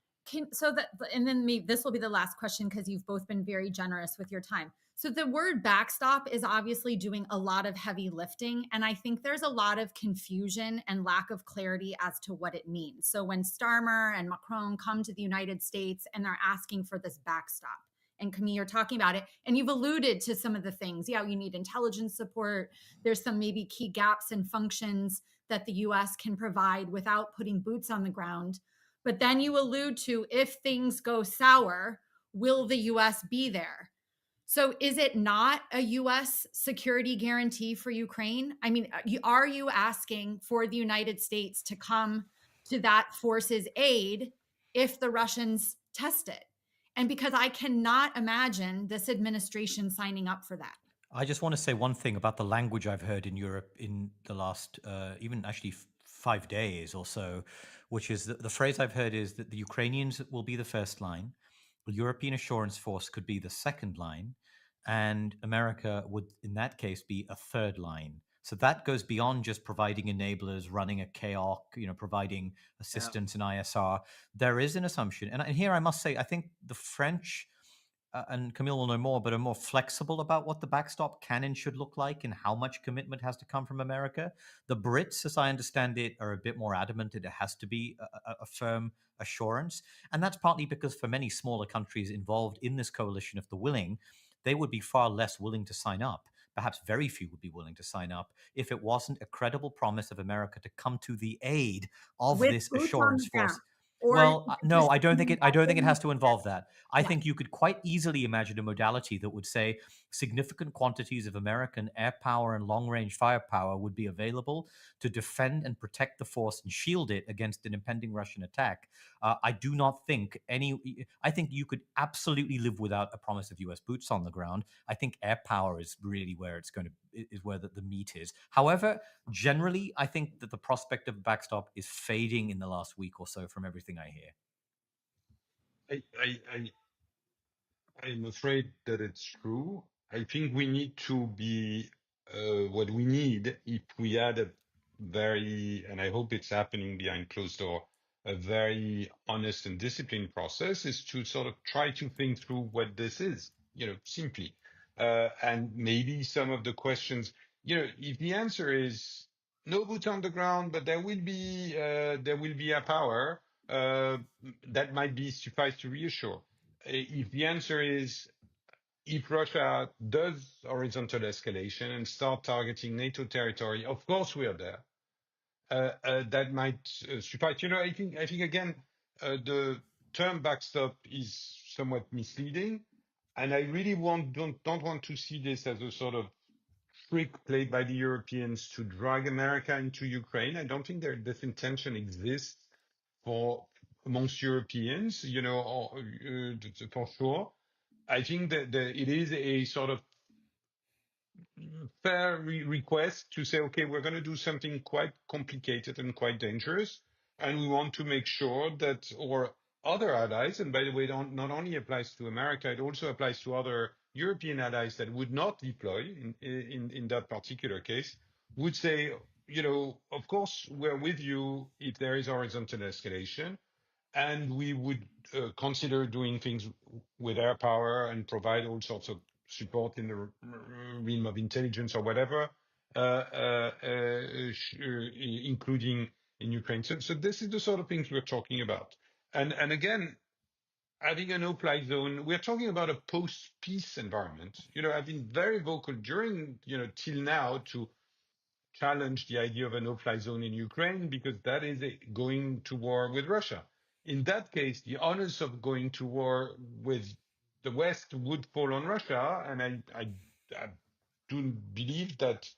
And then this will be the last question because you've both been very generous with your time. So the word backstop is obviously doing a lot of heavy lifting. And I think there's a lot of confusion and lack of clarity as to what it means. So when Starmer and Macron come to the United States and they're asking for this backstop, and Camille, you're talking about it, and you've alluded to some of the things. Yeah, you need intelligence support. There's some maybe key gaps and functions that the US can provide without putting boots on the ground. But then you allude to, if things go sour, will the US be there? So is it not a US security guarantee for Ukraine? I mean, are you asking for the United States to come to that force's aid if the Russians test it? And because I cannot imagine this administration signing up for that. I just want to say one thing about the language I've heard in Europe in the last, even actually 5 days or so, which is the phrase I've heard is that the Ukrainians will be the first line, the European Assurance Force could be the second line, and America would, in that case, be a third line. So that goes beyond just providing enablers, running a KOC, providing assistance in ISR. There is an assumption, and here I must say, I think the French, and Camille will know more, but are more flexible about what the backstop can and should look like and how much commitment has to come from America. The Brits, as I understand it, are a bit more adamant that it has to be a firm assurance. And that's partly because for many smaller countries involved in this coalition of the willing, they would be far less willing to sign up. Perhaps very few would be willing to sign up if it wasn't a credible promise of America to come to the aid of this assurance force. Well, no, I don't think it has to involve that. I think you could quite easily imagine a modality that would say significant quantities of American air power and long-range firepower would be available to defend and protect the force and shield it against an impending Russian attack. I do not think I think you could absolutely live without a promise of US boots on the ground. I think air power is really where where the meat is. However, generally, I think that the prospect of a backstop is fading in the last week or so from everything I hear. I'm afraid that it's true. I think we need to be what we need if we had a very, and I hope it's happening behind closed door, a very honest and disciplined process is to sort of try to think through what this is, simply. And maybe some of the questions, if the answer is no boots on the ground, but there will be a power, that might be suffice to reassure. If the answer is if Russia does horizontal escalation and start targeting NATO territory, of course we are there. That might suffice. I think again, the term backstop is somewhat misleading, and I really don't want to see this as a sort of trick played by the Europeans to drag America into Ukraine. I don't think this intention exists amongst Europeans, for sure. I think that it is a sort of fair request to say, okay, we're going to do something quite complicated and quite dangerous, and we want to make sure that our other allies, and by the way, not only applies to America, it also applies to other European allies that would not deploy in that particular case, would say, of course, we're with you if there is horizontal escalation, and we would consider doing things with air power and provide all sorts of support in the realm of intelligence or whatever, including in Ukraine. So this is the sort of things we're talking about. And again, having a no-fly zone, we're talking about a post-peace environment. I've been very vocal during, till now to challenge the idea of a no-fly zone in Ukraine because that is going to war with Russia. In that case, the onus of going to war with the West would fall on Russia, and I do believe that,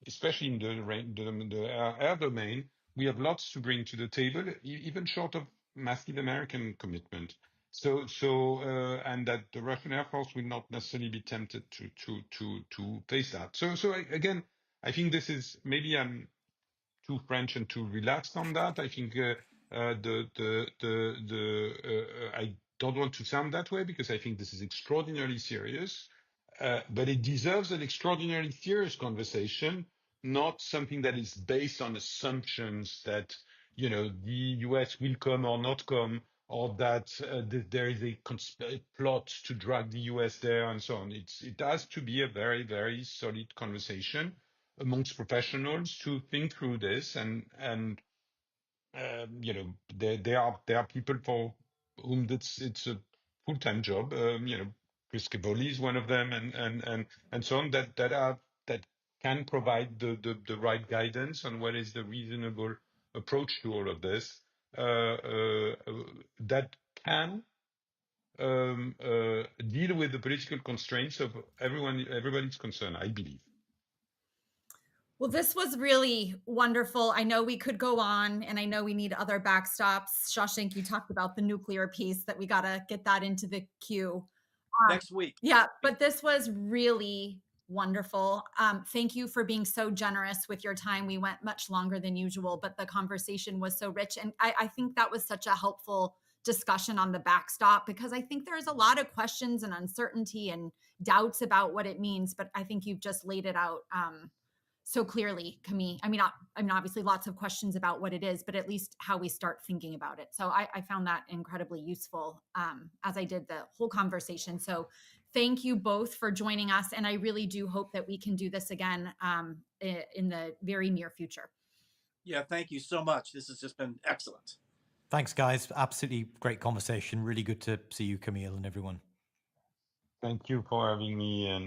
especially in the air domain, we have lots to bring to the table, even short of massive American commitment. And that the Russian Air Force will not necessarily be tempted to face that. So again, I think this is, maybe I'm too French and too relaxed on that. I think I don't want to sound that way because I think this is extraordinarily serious, but it deserves an extraordinarily serious conversation, not something that is based on assumptions that the US will come or not come, or that there is a plot to drag the US there and so on. It has to be a very, very solid conversation amongst professionals to think through this, and there are people for whom it's a full-time job. Chris Cavoli is one of them, and so on, that can provide the right guidance on what is the reasonable approach to all of this, that can deal with the political constraints of everybody's concerned, I believe. Well, this was really wonderful. I know we could go on, and I know we need other backstops. Shashank, you talked about the nuclear piece, that we got to get that into the queue. Next week. Yeah, but this was really wonderful. Thank you for being so generous with your time. We went much longer than usual, but the conversation was so rich. And I think that was such a helpful discussion on the backstop, because I think there's a lot of questions and uncertainty and doubts about what it means. But I think you've just laid it out so clearly, Camille. I mean, obviously lots of questions about what it is, but at least how we start thinking about it. So I found that incredibly useful, as I did the whole conversation. So thank you both for joining us. And I really do hope that we can do this again in the very near future. Yeah, thank you so much. This has just been excellent. Thanks, guys. Absolutely great conversation. Really good to see you, Camille, and everyone. Thank you for having me, and